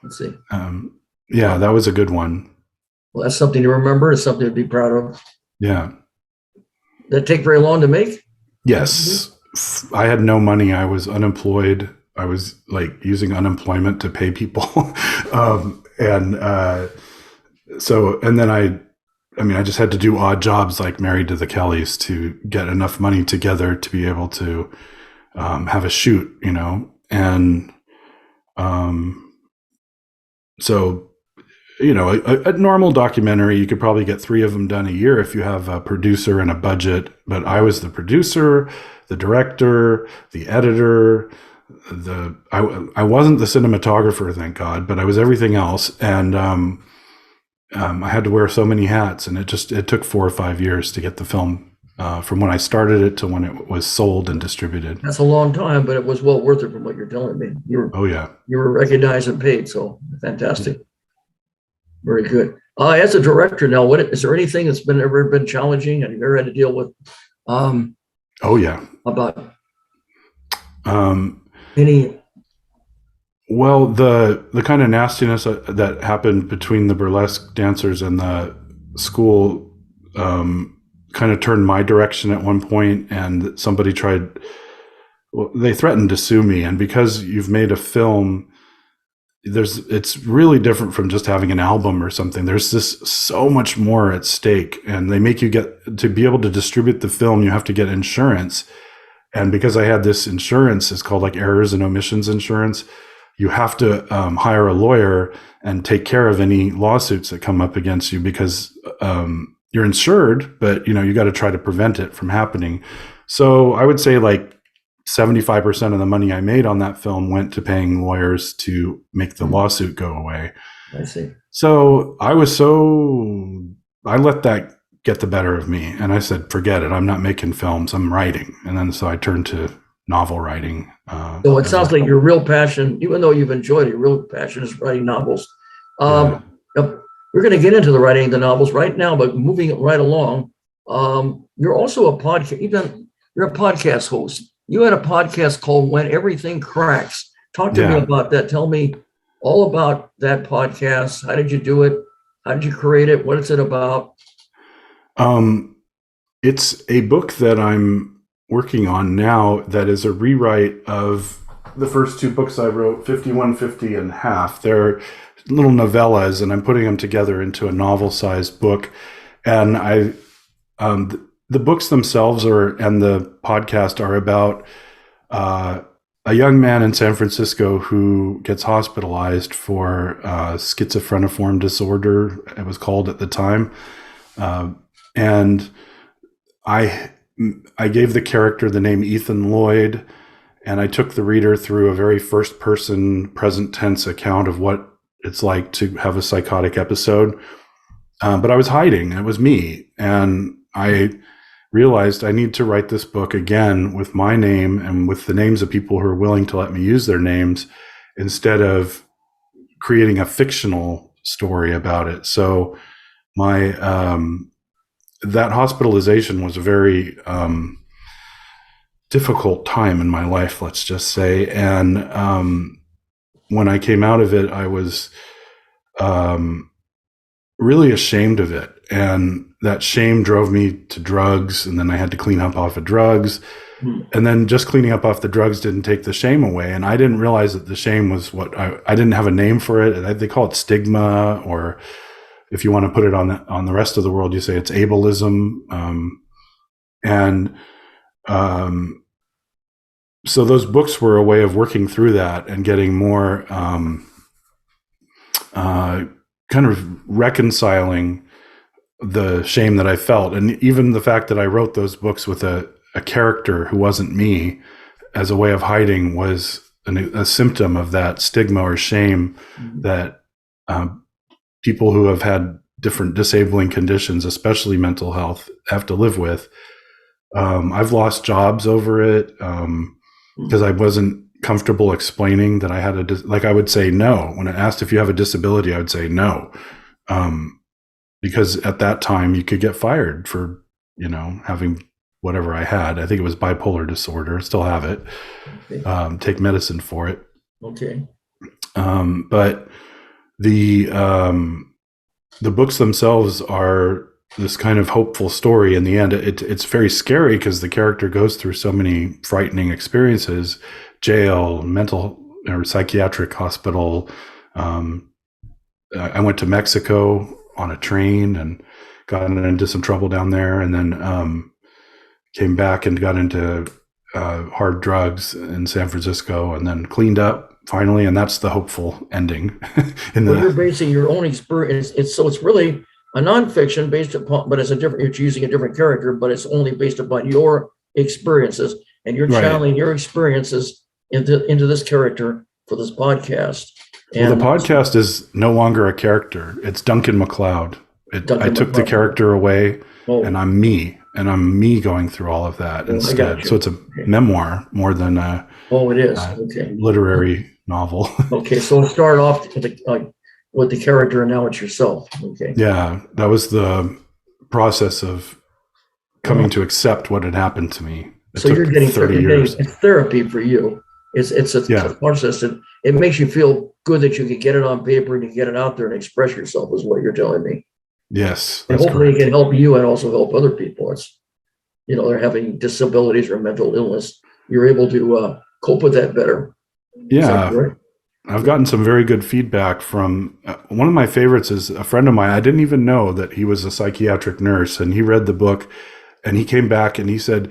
Let's see. Yeah, that was a good one. Well, that's something to remember. It's something to be proud of. Yeah. Did it take very long to make? Yes. I had no money. I was unemployed. I was like using unemployment to pay people. And then I just had to do odd jobs like Married to the Kellys to get enough money together to be able to have a shoot, and so a normal documentary, you could probably get 3 of them done a year if you have a producer and a budget. But I was the producer, the director, the editor, I wasn't the cinematographer, thank God, but I was everything else. And I had to wear so many hats, and it took 4 or 5 years to get the film from when I started it to when it was sold and distributed. That's a long time, but it was well worth it from what you're telling me. Oh yeah, you were recognized and paid, so fantastic. Very good. As a director now, what is there anything that's ever been challenging and you've ever had to deal with? Oh yeah. About any? Well, the kind of nastiness that happened between the burlesque dancers and the school kind of turned my direction at one point, and somebody they threatened to sue me. And because you've made a film, it's really different from just having an album or something. There's just so much more at stake, and they make you to be able to distribute the film, you have to get insurance. And because I had this insurance, it's called like errors and omissions insurance. You have to hire a lawyer and take care of any lawsuits that come up against you, because you're insured, but you got to try to prevent it from happening. So I would say like 75% of the money I made on that film went to paying lawyers to make the lawsuit go away. I see. So I let that get the better of me, and I said, forget it. I'm not making films, I'm writing. And then so I turned to novel writing. So it sounds like your real passion, even though you've enjoyed it, your real passion is writing novels. We're going to get into the writing of the novels right now, but moving right along, you're also a podcast. You're a podcast host. You had a podcast called When Everything Cracks. Talk to me about that. Tell me all about that podcast. How did you do it? How did you create it? What is it about? It's a book that I'm working on now that is a rewrite of the first 2 books I wrote, 5150 and Half. They're little novellas, and I'm putting them together into a novel-sized book. And the books themselves and the podcast are about a young man in San Francisco who gets hospitalized for schizophreniform disorder, it was called at the time. And I gave the character the name Ethan Lloyd, and I took the reader through a very first-person, present-tense account of what it's like to have a psychotic episode. But I was hiding. It was me. And I realized I need to write this book again with my name and with the names of people who are willing to let me use their names, instead of creating a fictional story about it. So my that hospitalization was a very difficult time in my life, let's just say. And when I came out of it, I was really ashamed of it. And that shame drove me to drugs. And then I had to clean up off of drugs. And then just cleaning up off the drugs didn't take the shame away. And I didn't realize that the shame was what I didn't have a name for it. They call it stigma, or if you want to put it on the rest of the world, you say it's ableism. So those books were a way of working through that and getting more kind of reconciling the shame that I felt. And even the fact that I wrote those books with a character who wasn't me as a way of hiding was a symptom of that stigma or shame that people who have had different disabling conditions, especially mental health, have to live with. I've lost jobs over it because I wasn't comfortable explaining that I had I would say no. When I asked if you have a disability, I would say no. Because at that time you could get fired for, having whatever I had. I think it was bipolar disorder. Still have it. Okay. Take medicine for it. Okay. But the books themselves are this kind of hopeful story. In the end, it's very scary because the character goes through so many frightening experiences: jail, mental or psychiatric hospital. I went to Mexico on a train and got into some trouble down there, and then came back and got into hard drugs in San Francisco, and then cleaned up finally, and that's the hopeful ending. Well, you're basing your own experience. It's really a nonfiction based upon, but you're using a different character, but it's only based upon your experiences, and you're Right. channeling your experiences into this character for this podcast. Well, And the podcast is no longer a character. It's Duncan MacLeod. I took the character away, and I'm me. And I'm me going through all of that instead. So it's a memoir more than a it is. literary novel. Okay, so it started off with the character, and now it's yourself. Okay. Yeah, that was the process of coming to accept what had happened to me. So you're getting 30 years. It's therapy for you. It's a process. It makes you feel good that you can get it on paper and you get it out there and express yourself, is what you're telling me. Yes, and hopefully it can help you and also help other people. It's, they're having disabilities or mental illness. You're able to cope with that better. Yeah, I've gotten some very good feedback from one of my favorites is a friend of mine. I didn't even know that he was a psychiatric nurse, and he read the book and he came back and he said,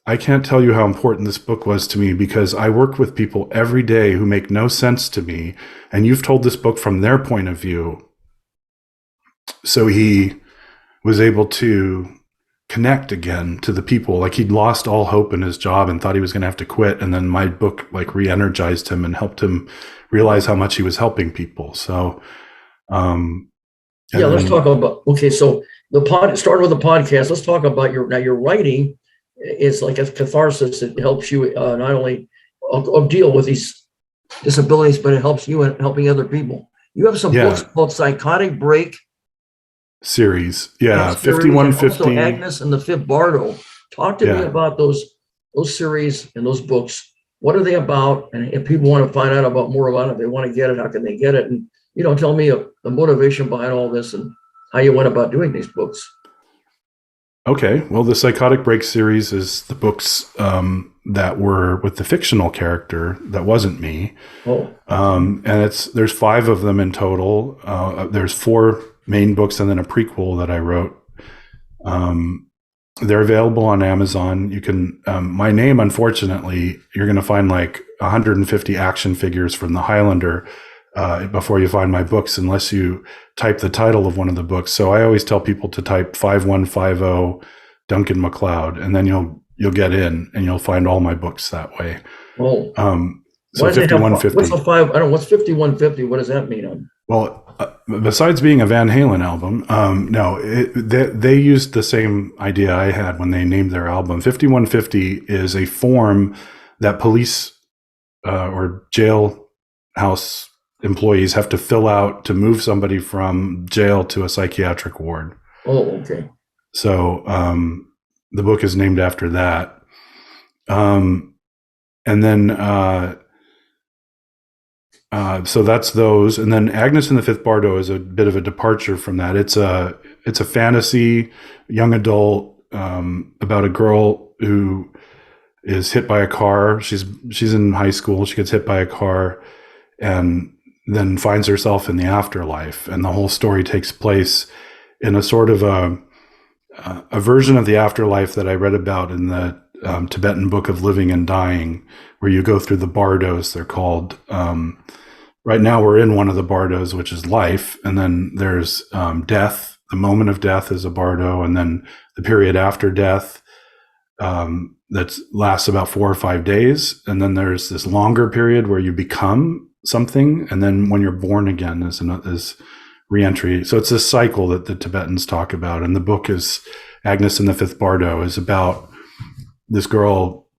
I can't tell you how important this book was to me because I work with people every day who make no sense to me. And you've told this book from their point of view. So he was able to connect again to the people. Like he'd lost all hope in his job and thought he was going to have to quit. And then my book like re-energized him and helped him realize how much he was helping people. So, let's talk about, so starting with the podcast, let's talk about your writing is like a catharsis. It helps you not only deal with these disabilities, but it helps you in helping other people. You have some books called Psychotic Break series. Yeah. 5150. Also Agnes and the Fifth Bardo. Talk to me about those series and those books. What are they about? And if people want to find out about more about it, they want to get it, how can they get it? And, tell me the motivation behind all this and how you went about doing these books. Okay. Well, the Psychotic Break series is the books that were with the fictional character that wasn't me. And there's 5 of them in total. There's 4 main books and then a prequel that I wrote. They're available on Amazon. You can, my name, unfortunately, you're going to find like 150 action figures from the Highlander before you find my books, unless you type the title of one of the books. So I always tell people to type 5150 Duncan MacLeod, and then you'll get in and you'll find all my books that way. So 5150. What's 5150? What does that mean? Well, besides being a Van Halen album, they used the same idea I had when they named their album. 5150 is a form that police or jailhouse employees have to fill out to move somebody from jail to a psychiatric ward. Okay. So the book is named after that. And then so that's those. And then Agnes and the Fifth Bardo is a bit of a departure from that. It's a fantasy young adult about a girl who is hit by a car. She's in high school. She gets hit by a car and then finds herself in the afterlife. And the whole story takes place in a sort of a version of the afterlife that I read about in the Tibetan Book of Living and Dying, where you go through the bardos, they're called. Right now we're in one of the bardos, which is life. And then there's death. The moment of death is a bardo. And then the period after death that lasts about 4 or 5 days. And then there's this longer period where you become something. And then when you're born again is reentry. So it's this cycle that the Tibetans talk about. And the book is Agnes and the Fifth Bardo is about this girl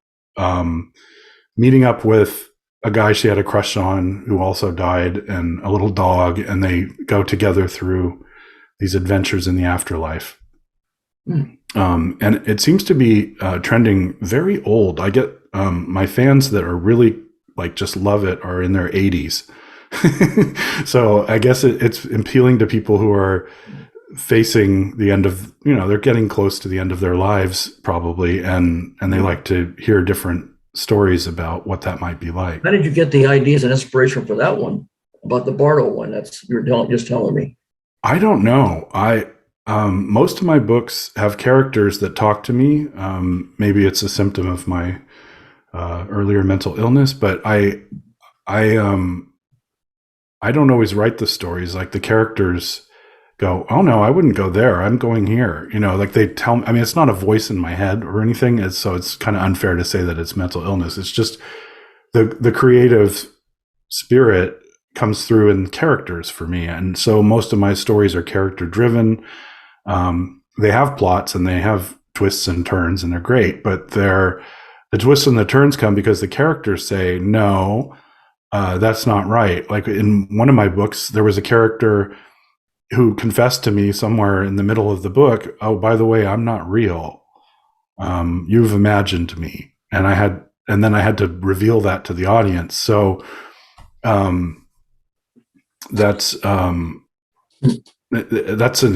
meeting up with a guy she had a crush on who also died, and a little dog, and they go together through these adventures in the afterlife. And it seems to be trending very old. I get my fans that are really like just love it are in their 80s. So I guess it's appealing to people who are facing the end of, they're getting close to the end of their lives probably, and they like to hear different stories about what that might be like. How did you get the ideas and inspiration for that one, about the Bardo one? You're just telling me. I don't know. Most of my books have characters that talk to me. Maybe it's a symptom of my earlier mental illness, but I I don't always write the stories. Like the characters go, oh no, I wouldn't go there. I'm going here. You know, like they tell me, I mean, it's not a voice in my head or anything. So it's kind of unfair to say that it's mental illness. It's just the creative spirit comes through in characters for me. And so most of my stories are character driven. They have plots and they have twists and turns and they're great, but the twists and the turns come because the characters say, no, that's not right. Like in one of my books, there was a character who confessed to me somewhere in the middle of the book, oh, by the way, I'm not real. You've imagined me. And then I had to reveal that to the audience. So that's an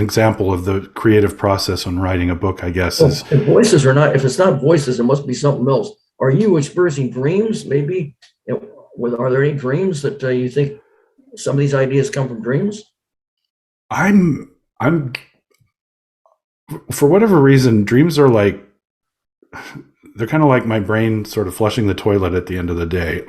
example of the creative process when writing a book, I guess. Well, if voices are not, if it's not voices, it must be something else. Are you experiencing dreams? Maybe, are there any dreams that you think some of these ideas come from dreams? I'm for whatever reason, dreams are like, they're kind of like my brain sort of flushing the toilet at the end of the day.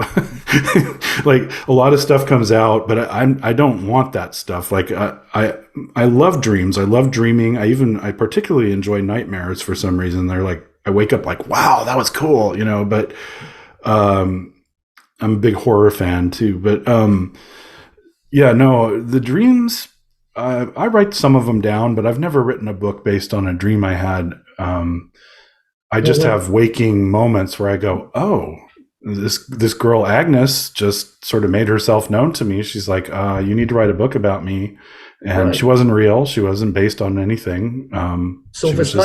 Like a lot of stuff comes out, but I don't want that stuff. Like I love dreams. I love dreaming. I particularly enjoy nightmares for some reason. They're like, I wake up like, wow, that was cool, you know, but I'm a big horror fan too. But yeah, no, the dreams, I write some of them down, but I've never written a book based on a dream I had. I just have waking moments where I go, oh, this girl Agnes just sort of made herself known to me. She's like, you need to write a book about me. And right. She wasn't real. She wasn't based on anything. So if it's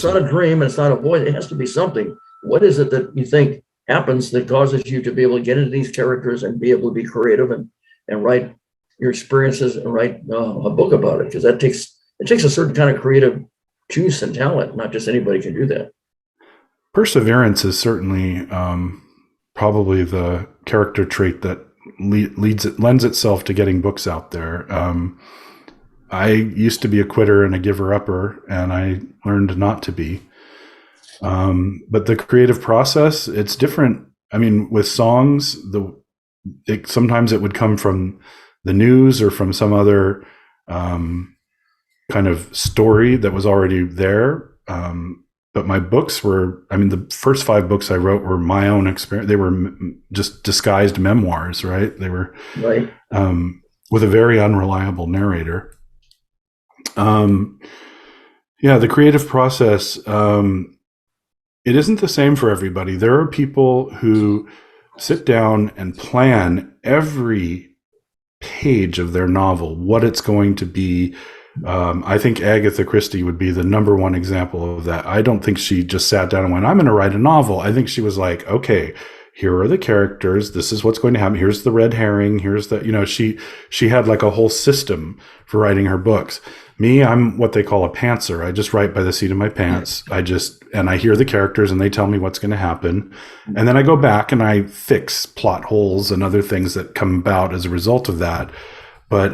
not a dream and it's not a voice, it has to be something. What is it that you think happens that causes you to be able to get into these characters and be able to be creative and write your experiences and write a book about it? Because it takes a certain kind of creative juice and talent. Not just anybody can do that. Perseverance is certainly probably the character trait that lends itself to getting books out there. I used to be a quitter and a giver-upper, and I learned not to be. But the creative process, it's different. I mean, with songs, sometimes it would come from the news or from some other kind of story that was already there. But my books were, I mean, the first 5 books I wrote were my own experience. They were just disguised memoirs, right? They were right. With a very unreliable narrator. Yeah, the creative process, it isn't the same for everybody. There are people who sit down and plan every page of their novel, what it's going to be. I think Agatha Christie would be the number one example of that. I don't think she just sat down and went, I'm going to write a novel. I think she was like, okay, here are the characters. This is what's going to happen. Here's the red herring. Here's the, you know, she had like a whole system for writing her books. Me, I'm what they call a pantser. I just write by the seat of my pants. And I hear the characters and they tell me what's going to happen. And then I go back and I fix plot holes and other things that come about as a result of that. But,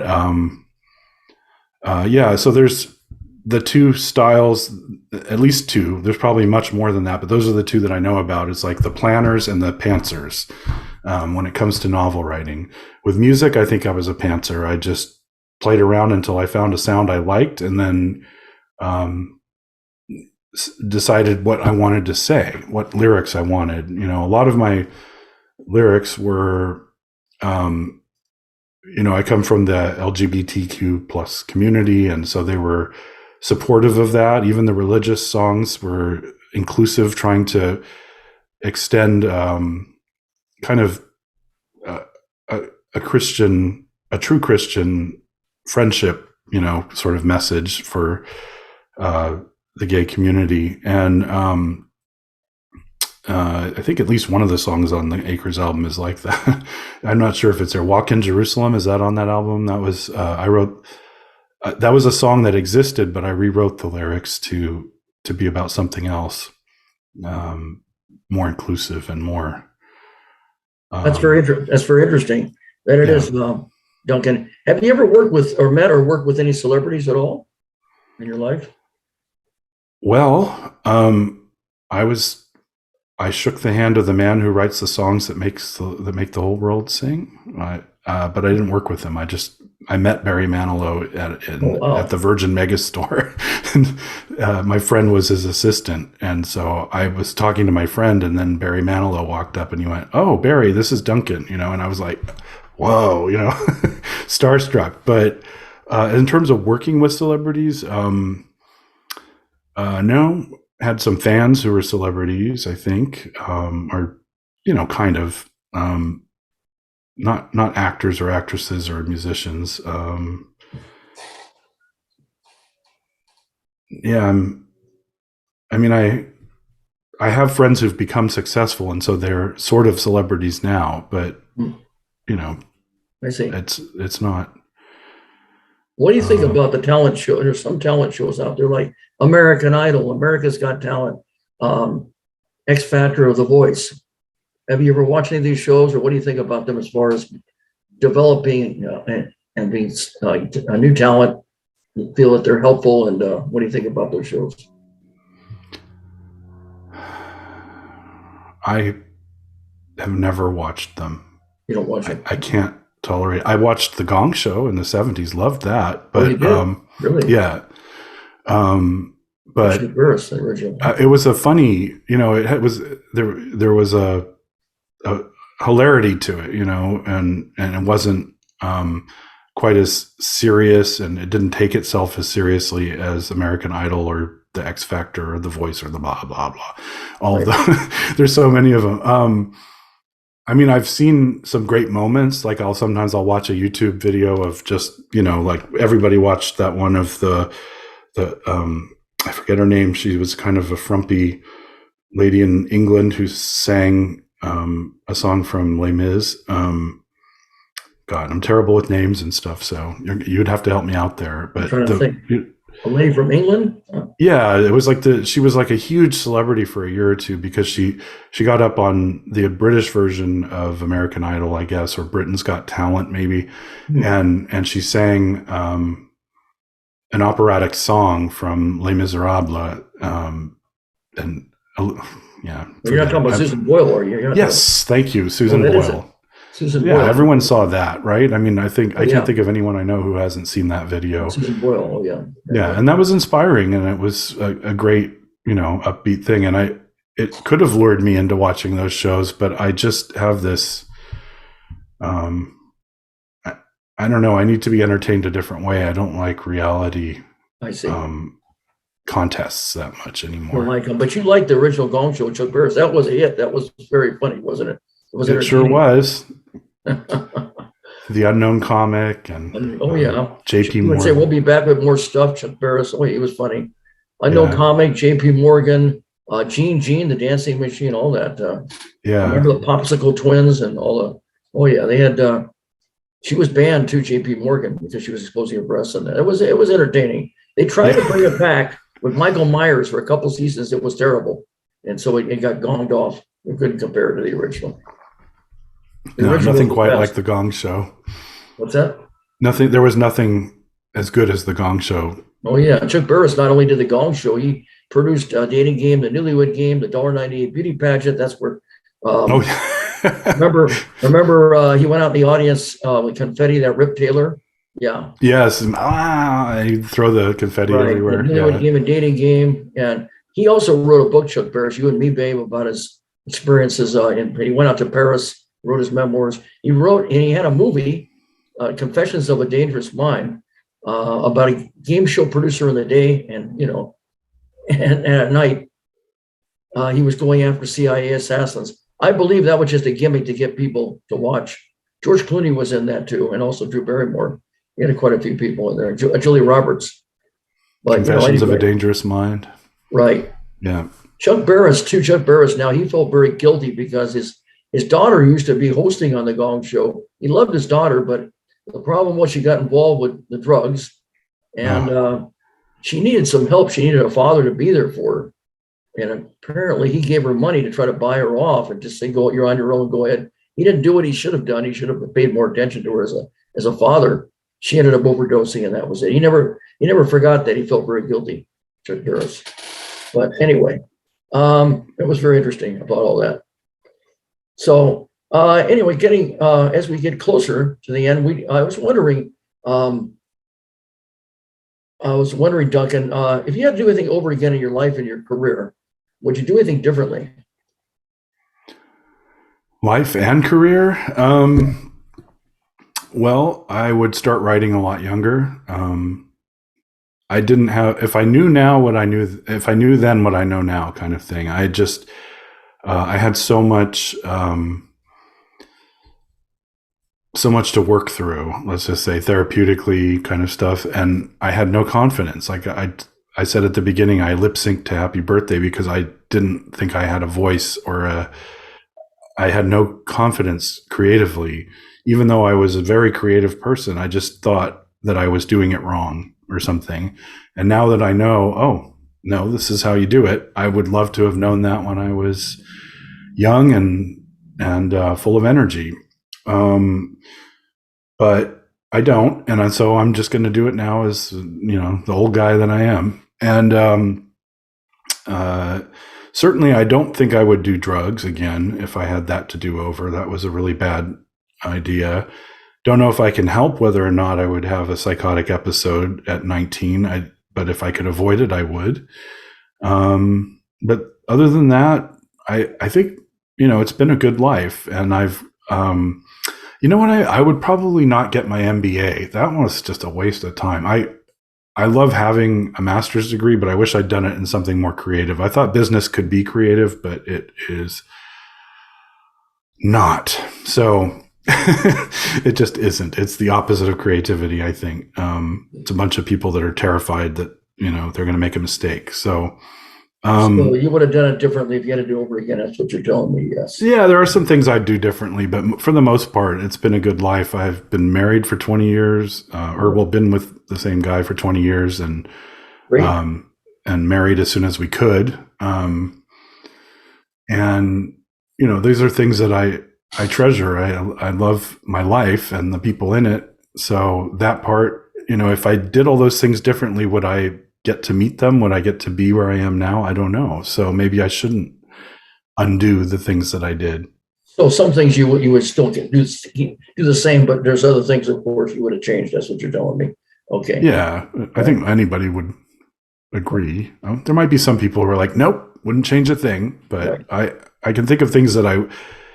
yeah, so there's the 2 styles, at least 2. There's probably much more than that, but those are the 2 that I know about. It's like the planners and the pantsers when it comes to novel writing. With music, I think I was a pantser. I just played around until I found a sound I liked and then decided what I wanted to say, what lyrics I wanted. You know, a lot of my lyrics were you know, I come from the LGBTQ plus community, and so they were supportive of that. Even the religious songs were inclusive, trying to extend kind of a true Christian friendship, you know, sort of message for the gay community. And I think at least one of the songs on the Acres album is like that. I'm not sure if it's there. Walk in Jerusalem. Is that on that album? That was, I wrote, that was a song that existed, but I rewrote the lyrics to be about something else, more inclusive and more. That's very interesting. That it is, Duncan. Have you ever worked with or met or worked with any celebrities at all in your life? Well, I was I shook the hand of the man who writes the songs that make the whole world sing. But I didn't work with him. I met Barry Manilow at the Virgin Megastore, and my friend was his assistant. And so I was talking to my friend, and then Barry Manilow walked up, and he went, "Oh, Barry, this is Duncan," and I was like, "Whoa," starstruck. But in terms of working with celebrities, no. Had some fans who were celebrities, I think, or kind of. Not actors or actresses or musicians. I have friends who've become successful, and so they're sort of celebrities now. But I see. It's not. What do you think about the talent show? There's some talent shows out there like American Idol, America's Got Talent, X Factor, or The Voice. Have you ever watched any of these shows, or what do you think about them as far as developing and being a new talent? You feel that they're helpful, and what do you think about those shows? I have never watched them. You don't watch it? I can't tolerate. I watched The Gong Show in the 70s, loved that, but you did? Really? Yeah. But it was a funny, it was there was a hilarity to it, and it wasn't quite as serious, and it didn't take itself as seriously as American Idol or the X Factor or The Voice or the blah blah blah. All of them. There's so many of them. I've seen some great moments. Like I'll watch a YouTube video of just like everybody watched that one of the I forget her name. She was kind of a frumpy lady in England who sang a song from Les Mis. God, I'm terrible with names and stuff, so you'd have to help me out there. But a lady from England? Yeah, it was like she was like a huge celebrity for a year or two because she got up on the British version of American Idol, I guess, or Britain's Got Talent, maybe, and she sang an operatic song from Les Miserables, and. Yeah. You're not talking about Susan Boyle, are you? Yes, thank you, Susan Boyle. Susan Boyle. Yeah, everyone saw that, right? I can't think of anyone I know who hasn't seen that video. Susan Boyle, Yeah, and that was inspiring, and it was a great, upbeat thing, and it could have lured me into watching those shows, but I just have this, I don't know, I need to be entertained a different way. I don't like reality. I see. Contests that much anymore. Don't like them, but you liked the original Gong Show, Chuck Barris. That was a hit. That was very funny, wasn't it? It sure was. The Unknown Comic and J.P. Morgan. Say we'll be back with more stuff. Chuck Barris. Oh, he was funny. Unknown Comic, J.P. Morgan, Gene, the Dancing Machine, all that. Remember the Popsicle Twins and all the. Oh yeah, they had. She was banned too, J.P. Morgan, because she was exposing her breasts, and it was entertaining. They tried to bring it back with Michael Myers for a couple seasons. It was terrible, and so it got gonged off. We couldn't compare it to the original. Nothing quite like the Gong Show. What's that? Nothing. There was nothing as good as the Gong Show. Oh yeah, Chuck Barris not only did the Gong Show, he produced Dating Game, the Newlywed Game, the $1.98 Beauty Pageant. That's where. remember, he went out in the audience with confetti that Rip Taylor. Yeah. Yes. You throw the confetti everywhere. The Newlywed Game and Dating Game, and he also wrote a book, Chuck Barris, You and Me, Babe, about his experiences. He went out to Paris, wrote his memoirs. He had a movie, Confessions of a Dangerous Mind, about a game show producer in the day, and at night he was going after CIA assassins. I believe that was just a gimmick to get people to watch. George Clooney was in that too, and also Drew Barrymore. He had quite a few people in there. Julia Roberts. But, Confessions of a Dangerous Mind. Right. Yeah. Chuck Barris now, he felt very guilty because his daughter used to be hosting on the Gong Show. He loved his daughter, but the problem was she got involved with the drugs, and she needed some help. She needed a father to be there for her. And apparently he gave her money to try to buy her off and just say, "Go, you're on your own, go ahead." He didn't do what he should have done. He should have paid more attention to her as a father. She ended up overdosing, and that was it. He never forgot that. He felt very guilty, Chuck Barris. But anyway, It was very interesting about all that. So anyway, getting as we get closer to the end, I was wondering, Duncan, if you had to do anything over again in your life and your career, would you do anything differently? Life and career. Well, I would start writing a lot younger. I didn't have, if I knew now what I knew, if I knew then what I know now, kind of thing. I had so much to work through, let's just say therapeutically kind of stuff. And I had no confidence. Like I said at the beginning, I lip synced to Happy Birthday because I didn't think I had a voice I had no confidence creatively. Even though I was a very creative person, I just thought that I was doing it wrong or something. And now that I know, oh, no, this is how you do it. I would love to have known that when I was young and full of energy. But I don't. And so I'm just going to do it now as, the old guy that I am. And certainly I don't think I would do drugs again if I had that to do over. That was a really bad idea. Don't know if I can help whether or not I would have a psychotic episode at 19. But if I could avoid it, I would. But other than that, I think, it's been a good life. And I've, you know what? I would probably not get my MBA. That was just a waste of time. I love having a master's degree, but I wish I'd done it in something more creative. I thought business could be creative, but it is not. So it just isn't. It's the opposite of creativity, I think. It's a bunch of people that are terrified that, they're going to make a mistake. So you would have done it differently if you had to do it over again. That's what you're telling me. Yes. Yeah, there are some things I'd do differently, but for the most part, it's been a good life. I've been married for 20 years, been with the same guy for 20 years, and married as soon as we could. These are things that I treasure. I love my life and the people in it. So that part, if I did all those things differently, would I get to meet them? Would I get to be where I am now? I don't know. So maybe I shouldn't undo the things that I did. So some things you would still do the same, but there's other things, of course, you would have changed. That's what you're telling me. Okay. Yeah, I think anybody would agree. There might be some people who are like, nope, wouldn't change a thing. But I can think of things that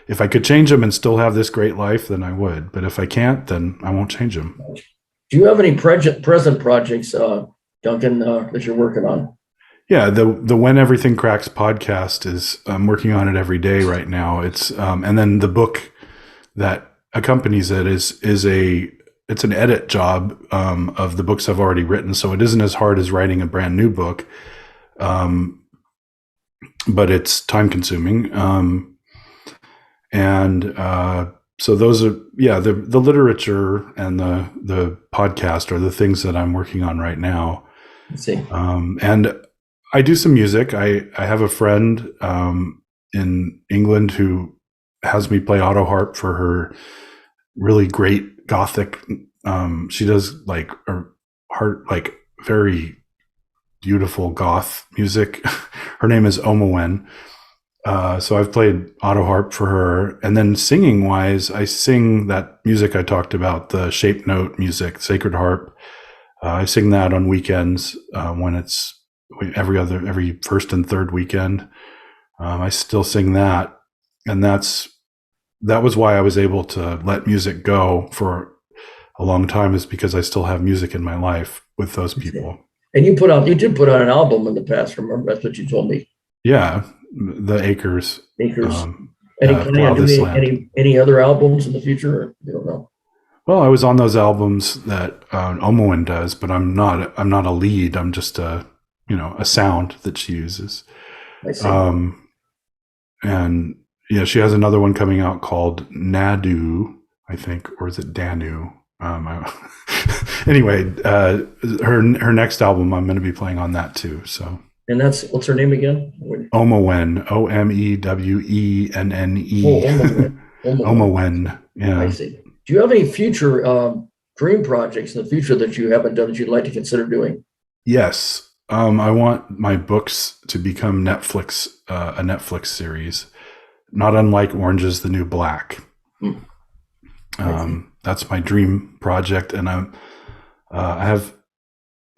if I could change them and still have this great life, then I would. But if I can't, then I won't change them. Do you have any present projects, Duncan, that you're working on? Yeah, the When Everything Cracks podcast I'm working on it every day right now. It's and then the book that accompanies it it's an edit job of the books I've already written, so it isn't as hard as writing a brand new book, but it's time consuming. So those are the literature and the podcast are the things that I'm working on right now. Let's see. And I do some music. I have a friend in England who has me play auto harp for her really great gothic. She does very beautiful goth music. Her name is Omowen. So I've played auto harp for her. And then singing wise, I sing that music I talked about, the shape note music, sacred harp. I sing that on weekends when it's every first and third weekend. I still sing that. And that was why I was able to let music go for a long time, is because I still have music in my life with those people. And you did put out an album in the past, remember? That's what you told me. Yeah. The Acres. Any other albums in the future? Or you don't know. Well, I was on those albums that Omoen does, but I'm not a lead. I'm just a sound that she uses. I see. And yeah, she has another one coming out called Nadu, I think, or is it Danu? Anyway, her next album, I'm going to be playing on that too. So. And what's her name again? Omowen, Omewenn. Omowen. Yeah. I see. Do you have any future dream projects in the future that you haven't done that you'd like to consider doing? Yes. I want my books to become a Netflix series, not unlike Orange is the New Black. That's my dream project, and I have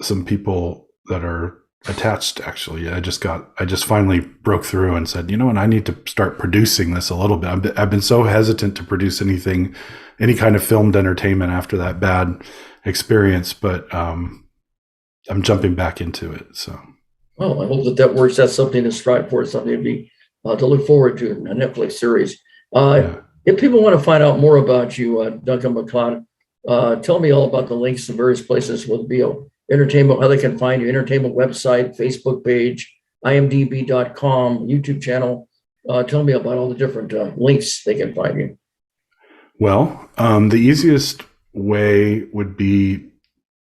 some people that are attached. Actually, I just finally broke through and said, you know what, I need to start producing this a little bit. I've been so hesitant to produce any kind of filmed entertainment after that bad experience, but I'm jumping back into it. So, well, I hope that works. That's something to strive for. Something to be to look forward to in a Netflix series. If people want to find out more about you, Duncan MacLeod, tell me all about the links to various places with Bio Entertainment, how they can find you, entertainment website, Facebook page, imdb.com, YouTube channel. Tell me about all the different links they can find you. Well, the easiest way would be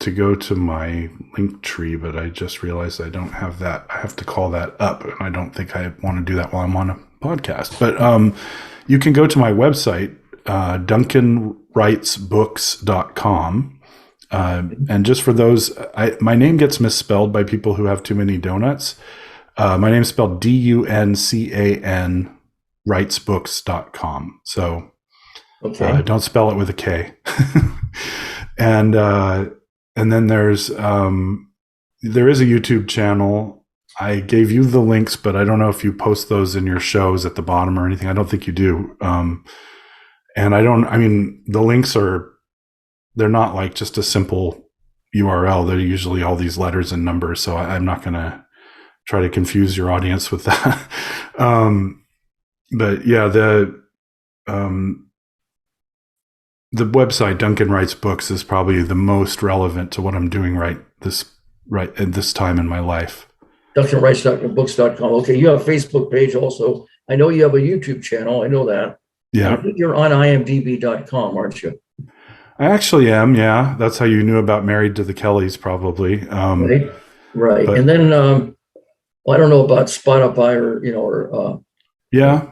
to go to my link tree, but I just realized I don't have that. I have to call that up, and I don't think I want to do that while I'm on a podcast. But you can go to my website, duncanwritesbooks.com. And just for those, my name gets misspelled by people who have too many donuts. My name's spelled Duncan writesbooks.com. So don't spell it with a K. And then there is a YouTube channel. I gave you the links, but I don't know if you post those in your shows at the bottom or anything. I don't think you do. And the links they're not like just a simple URL. They're usually all these letters and numbers. So I'm not going to try to confuse your audience with that. But yeah, the website Duncan Writes Books is probably the most relevant to what I'm doing right at this time in my life. DuncanWritesBooks.com. Okay, you have a Facebook page also. I know you have a YouTube channel. I know that. Yeah. I think you're on imdb.com, aren't you? I actually am, yeah. That's how you knew about Married to the Kellys, probably. Right. And then I don't know about Spotify or yeah,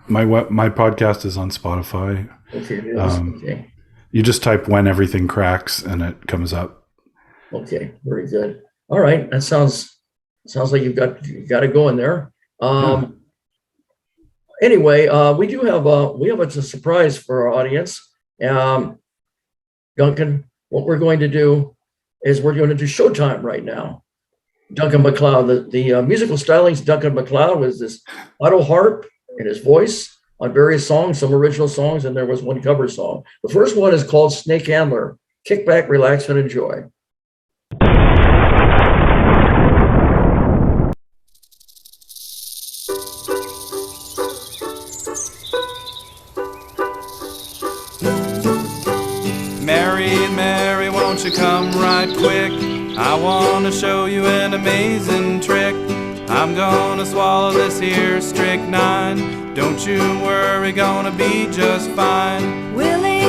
my podcast is on Spotify. Okay, it is. Okay. You just type "When Everything Cracks" and it comes up. Okay, very good. All right, that sounds like you got it going there. Anyway, we have a surprise for our audience. Duncan, what we're going to do is we're going to do Showtime right now. Duncan MacLeod, the musical stylings, Duncan MacLeod was this auto harp in his voice on various songs, some original songs, and there was one cover song. The first one is called Snake Handler. Kick back, relax, and enjoy. Mary, won't you come right quick? I want to show you an amazing trick. I'm gonna swallow this here strychnine. Don't you worry, gonna be just fine. Willie,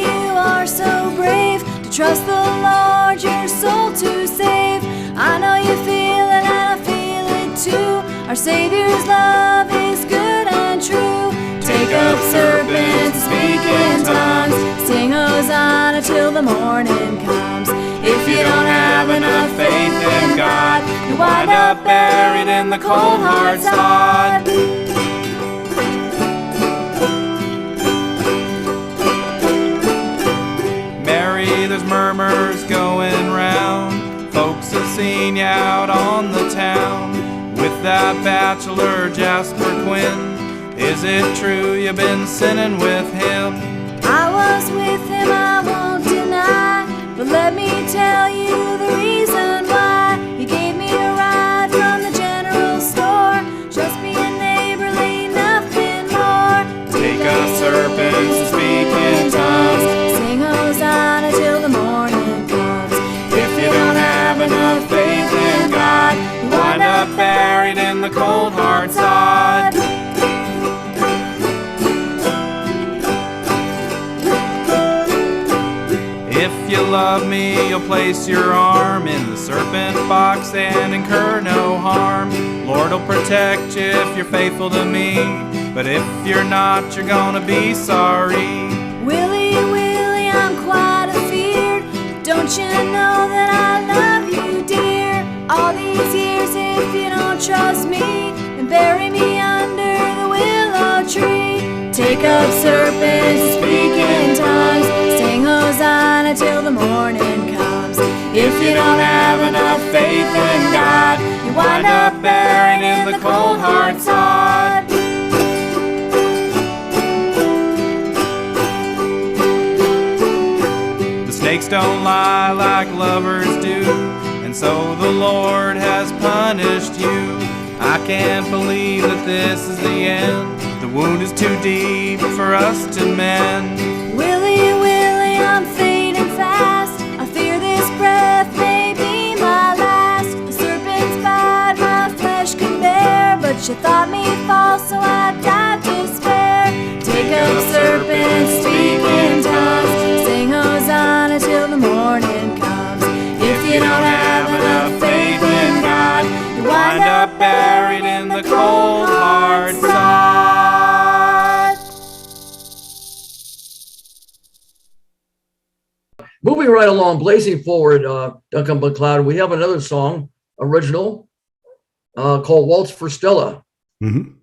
you are so brave to trust the Lord, your soul to save. I know you feel it and I feel it too. Our Savior's love is good and true. Take up serpents, speak in tongues, sing Hosanna till the morning comes. If you don't have enough faith in God, you wind up buried in the cold hard sod. Mary, there's murmurs going round. Folks have seen you out on the town with that bachelor Jasper Quinn. Is it true you've been sinning with him? I was with him, I won't deny, but let me tell you the reason why. He gave me a ride from the general store, just being neighborly, nothing more. Take up serpents and speak in tongues, sing Hosanna till the morning comes. If you don't have enough faith in God, you wind up buried in the cold hard sod. If you love me, you'll place your arm in the serpent box and incur no harm. Lord will protect you if you're faithful to me, but if you're not, you're gonna be sorry. Willie, I'm quite afeared. Don't you know that I love you, dear? All Take up serpents, speak in tongues, sing Hosanna till the morning comes. If you don't have enough faith in God, you wind up buried in the cold hard sod. The snakes don't lie like lovers do, and so the Lord has punished you. I can't believe that this is the end. The wound is too deep for us to mend. Willie, Willie, I'm fading fast. I fear this breath may be my last. The serpent's bite my flesh could bear, but you thought me false, so I died despair. Take up serpents, speak in tongues, sing Hosanna till the morning comes. If you don't have enough faith in God, you wind up buried in the cold hard sod. Moving right along, blazing forward, Duncan MacLeod, we have another song, original, called Waltz for Stella. Mm-hmm.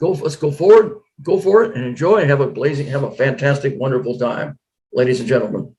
Let's go forward, go for it, and enjoy and have a fantastic, wonderful time, ladies and gentlemen.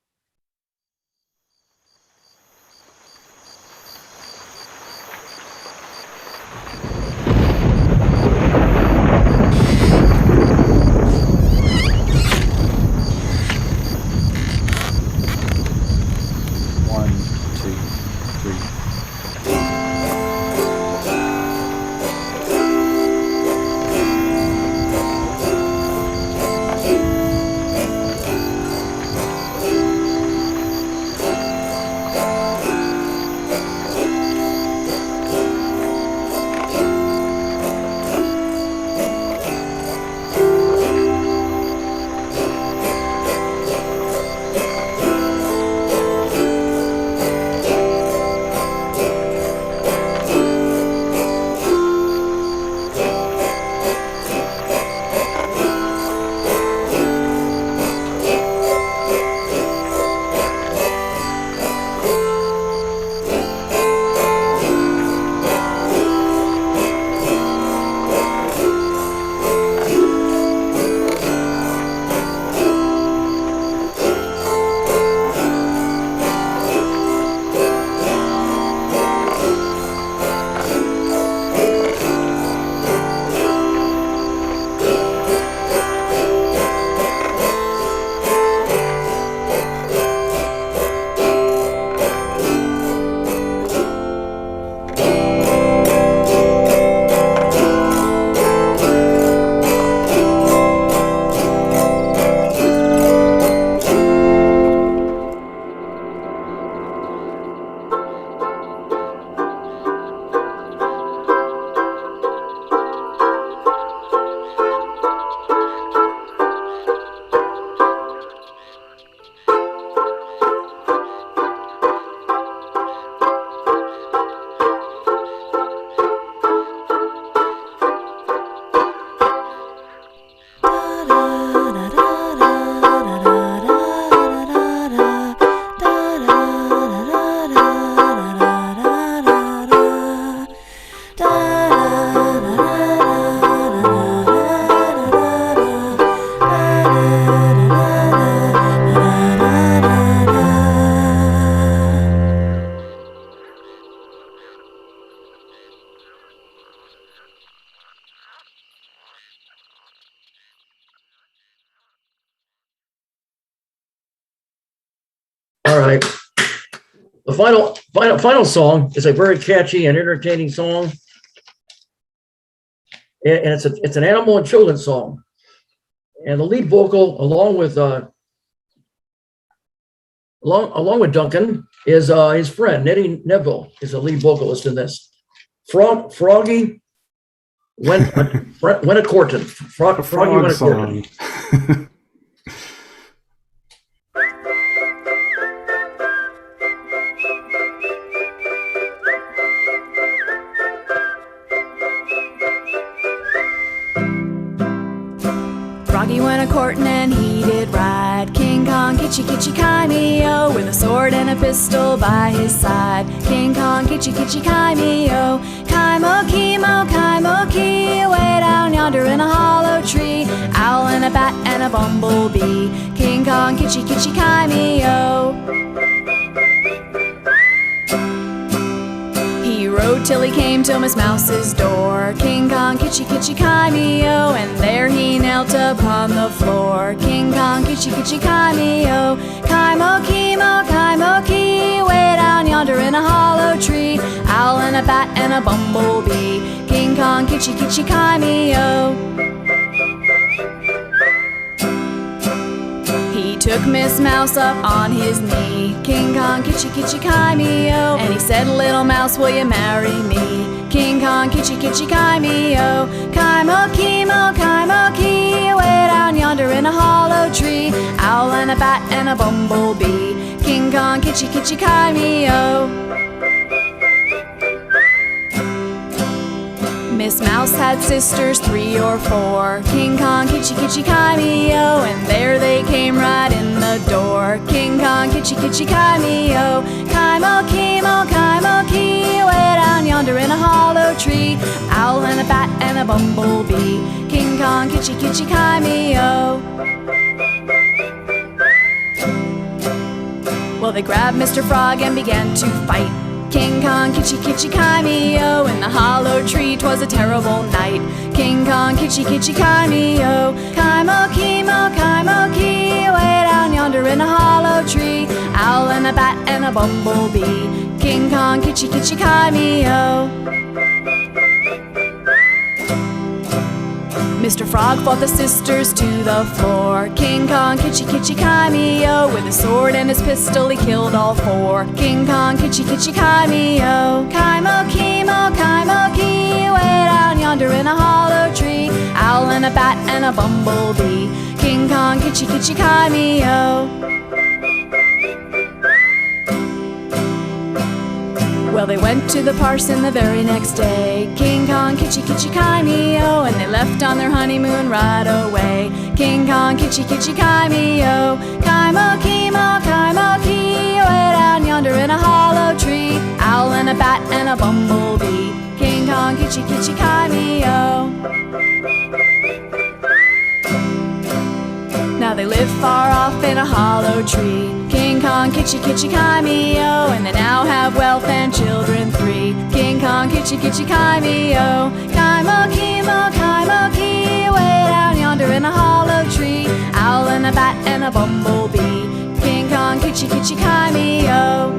All right. The final song is a very catchy and entertaining song, and it's an animal and children's song. And the lead vocal, along with Duncan, is his friend Nettie Neville is the lead vocalist in this. Froggy went a courting. Froggy went a courting. Froggy went a courting and he did right. King Kong kitschy kitschy kai-me-o, with a sword and a pistol by his side. King Kong kitschy kitschy kai-me-o, kai-mo-ki, way down yonder in a hollow tree. Owl and a bat and a bumblebee. King Kong kitschy kitschy kai-me-o. He rode till he came to Miss Mouse's door. King Kong kitschy kitschy kai-me-o, and there he knelt upon the floor. King Kong kitschy kitschy kai-me-o, kai-mo-ki, way down yonder in a hollow tree. Owl and a bat and a bumblebee. King Kong kitschy kitschy kai-me-o. He took Miss Mouse up on his knee. King Kong kitschy kitschy kai-me-o, and he said, little mouse, will you marry me? King Kong kitschy kitschy kai-me-o, kai-mo-ki, way down yonder in a hollow tree. Owl and a bat and a bumblebee. King Kong kitschy kitschy kai-me-o. Miss Mouse had sisters 3 or 4. King Kong kitschy kitschy kai-me-o, and there they came right in the door. King Kong kitschy kitschy kai-me-o, kai-mo-ki, way down yonder in a hollow tree. Owl and a bat and a bumblebee. King Kong kitschy kitschy kai-me-o. Well, they grabbed Mr. Frog and began to fight. King Kong kitschy kitschy kai-me-o, in the hollow tree 'twas a terrible night. King Kong kitschy kitschy kai-me-o, kai-mo-ki, way down yonder in a hollow tree. Owl and a bat and a bumblebee. King Kong kitschy kitschy kai-me-o. Mr. Frog fought the sisters to the floor. King Kong kitschy kitschy kai-me-o, with his sword and his pistol he killed all 4. King Kong kitschy kitschy kai-me-o, kai-mo-ki, way down yonder in a hollow tree. Owl and a bat and a bumblebee. King Kong kitschy kitschy kai-me-o. Well, they went to the parson the very next day. King Kong kitschy kitschy kai-me-o, and they left on their honeymoon right away. King Kong kitschy kitschy kai-me-o, kai-mo-ki, way down yonder in a hollow tree. Owl and a bat and a bumblebee. King Kong kitschy kitschy kai-me-o. Now they live far off in a hollow tree. King Kong kitschy kitschy kai-me-o, and they now have wealth and children 3. King Kong kitschy kitschy kai-me-o, kai-mo-ki, way down yonder in a hollow tree. Owl and a bat and a bumblebee. King Kong kitschy kitschy kai-me-o.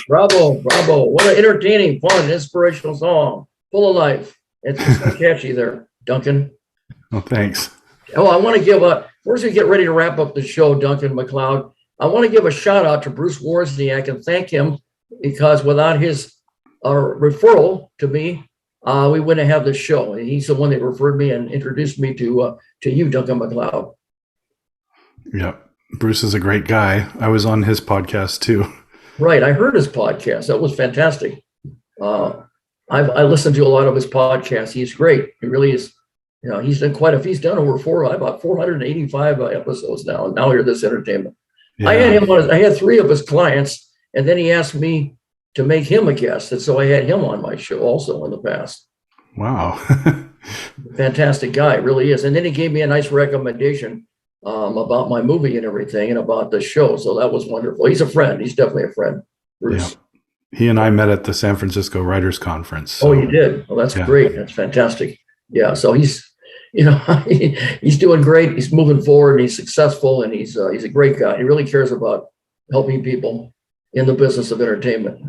Bravo, bravo. What an entertaining, fun, inspirational song. Full of life. It's so catchy there, Duncan. Well, thanks. Oh, I want to give first we get ready to wrap up the show, Duncan MacLeod. I want to give a shout out to Bruce Wozniak and thank him because without his referral to me, we wouldn't have this show. And he's the one that referred me and introduced me to you, Duncan MacLeod. Yeah, Bruce is a great guy. I was on his podcast too. Right, I heard his podcast. That was fantastic. I listened to a lot of his podcasts. He's great. He really is. You know, he's done he's done over about 485 episodes now. And now hear this entertainment. Yeah. I had 3 of his clients, and then he asked me to make him a guest, and so I had him on my show also in the past. Wow, fantastic guy, really is. And then he gave me a nice recommendation about my movie and everything, and about the show. So that was wonderful. He's a friend. He's definitely a friend, Bruce. Yeah. He and I met at the San Francisco Writers Conference. So. Oh, you did? Well, that's great. That's fantastic. Yeah. So he's doing great. He's moving forward, and he's successful, and he's a great guy. He really cares about helping people in the business of entertainment,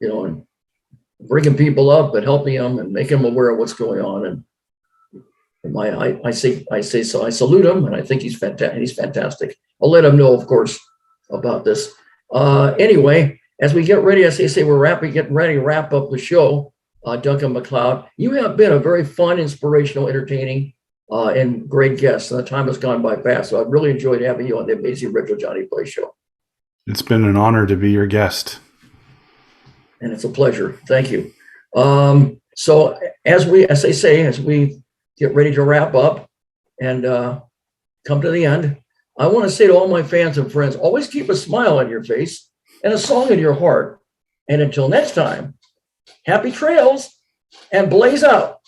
and bringing people up and helping them and making them aware of what's going on. And I say so. I salute him, and I think he's fantastic. He's fantastic. I'll let him know, of course, about this. Anyway, as we get ready, as they say, getting ready to wrap up the show. Duncan MacLeod, you have been a very fun, inspirational, entertaining and great guests. And the time has gone by fast. So I've really enjoyed having you on the Amazing Original Johnny Play Show. It's been an honor to be your guest. And it's a pleasure. Thank you. So as they say, as we get ready to wrap up and come to the end, I want to say to all my fans and friends, always keep a smile on your face and a song in your heart. And until next time, happy trails and blaze out.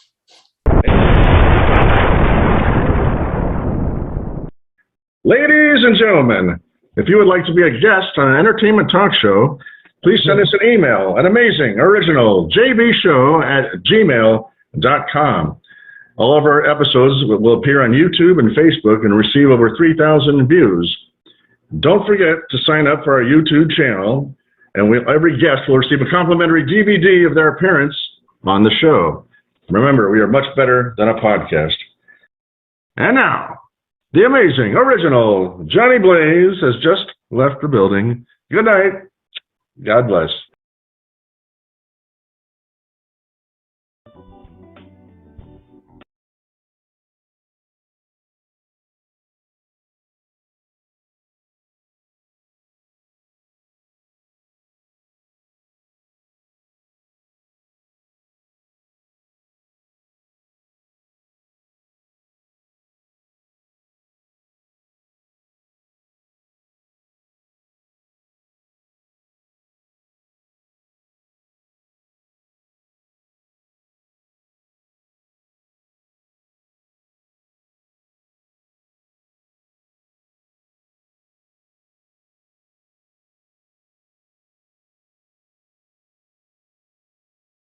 Ladies and gentlemen, if you would like to be a guest on an entertainment talk show, please send us an email at amazingoriginalJBshow@gmail.com. All of our episodes will appear on YouTube and Facebook and receive over 3,000 views. Don't forget to sign up for our YouTube channel, and every guest will receive a complimentary DVD of their appearance on the show. Remember, we are much better than a podcast. And now, the amazing original Johnny Blaze has just left the building. Good night. God bless.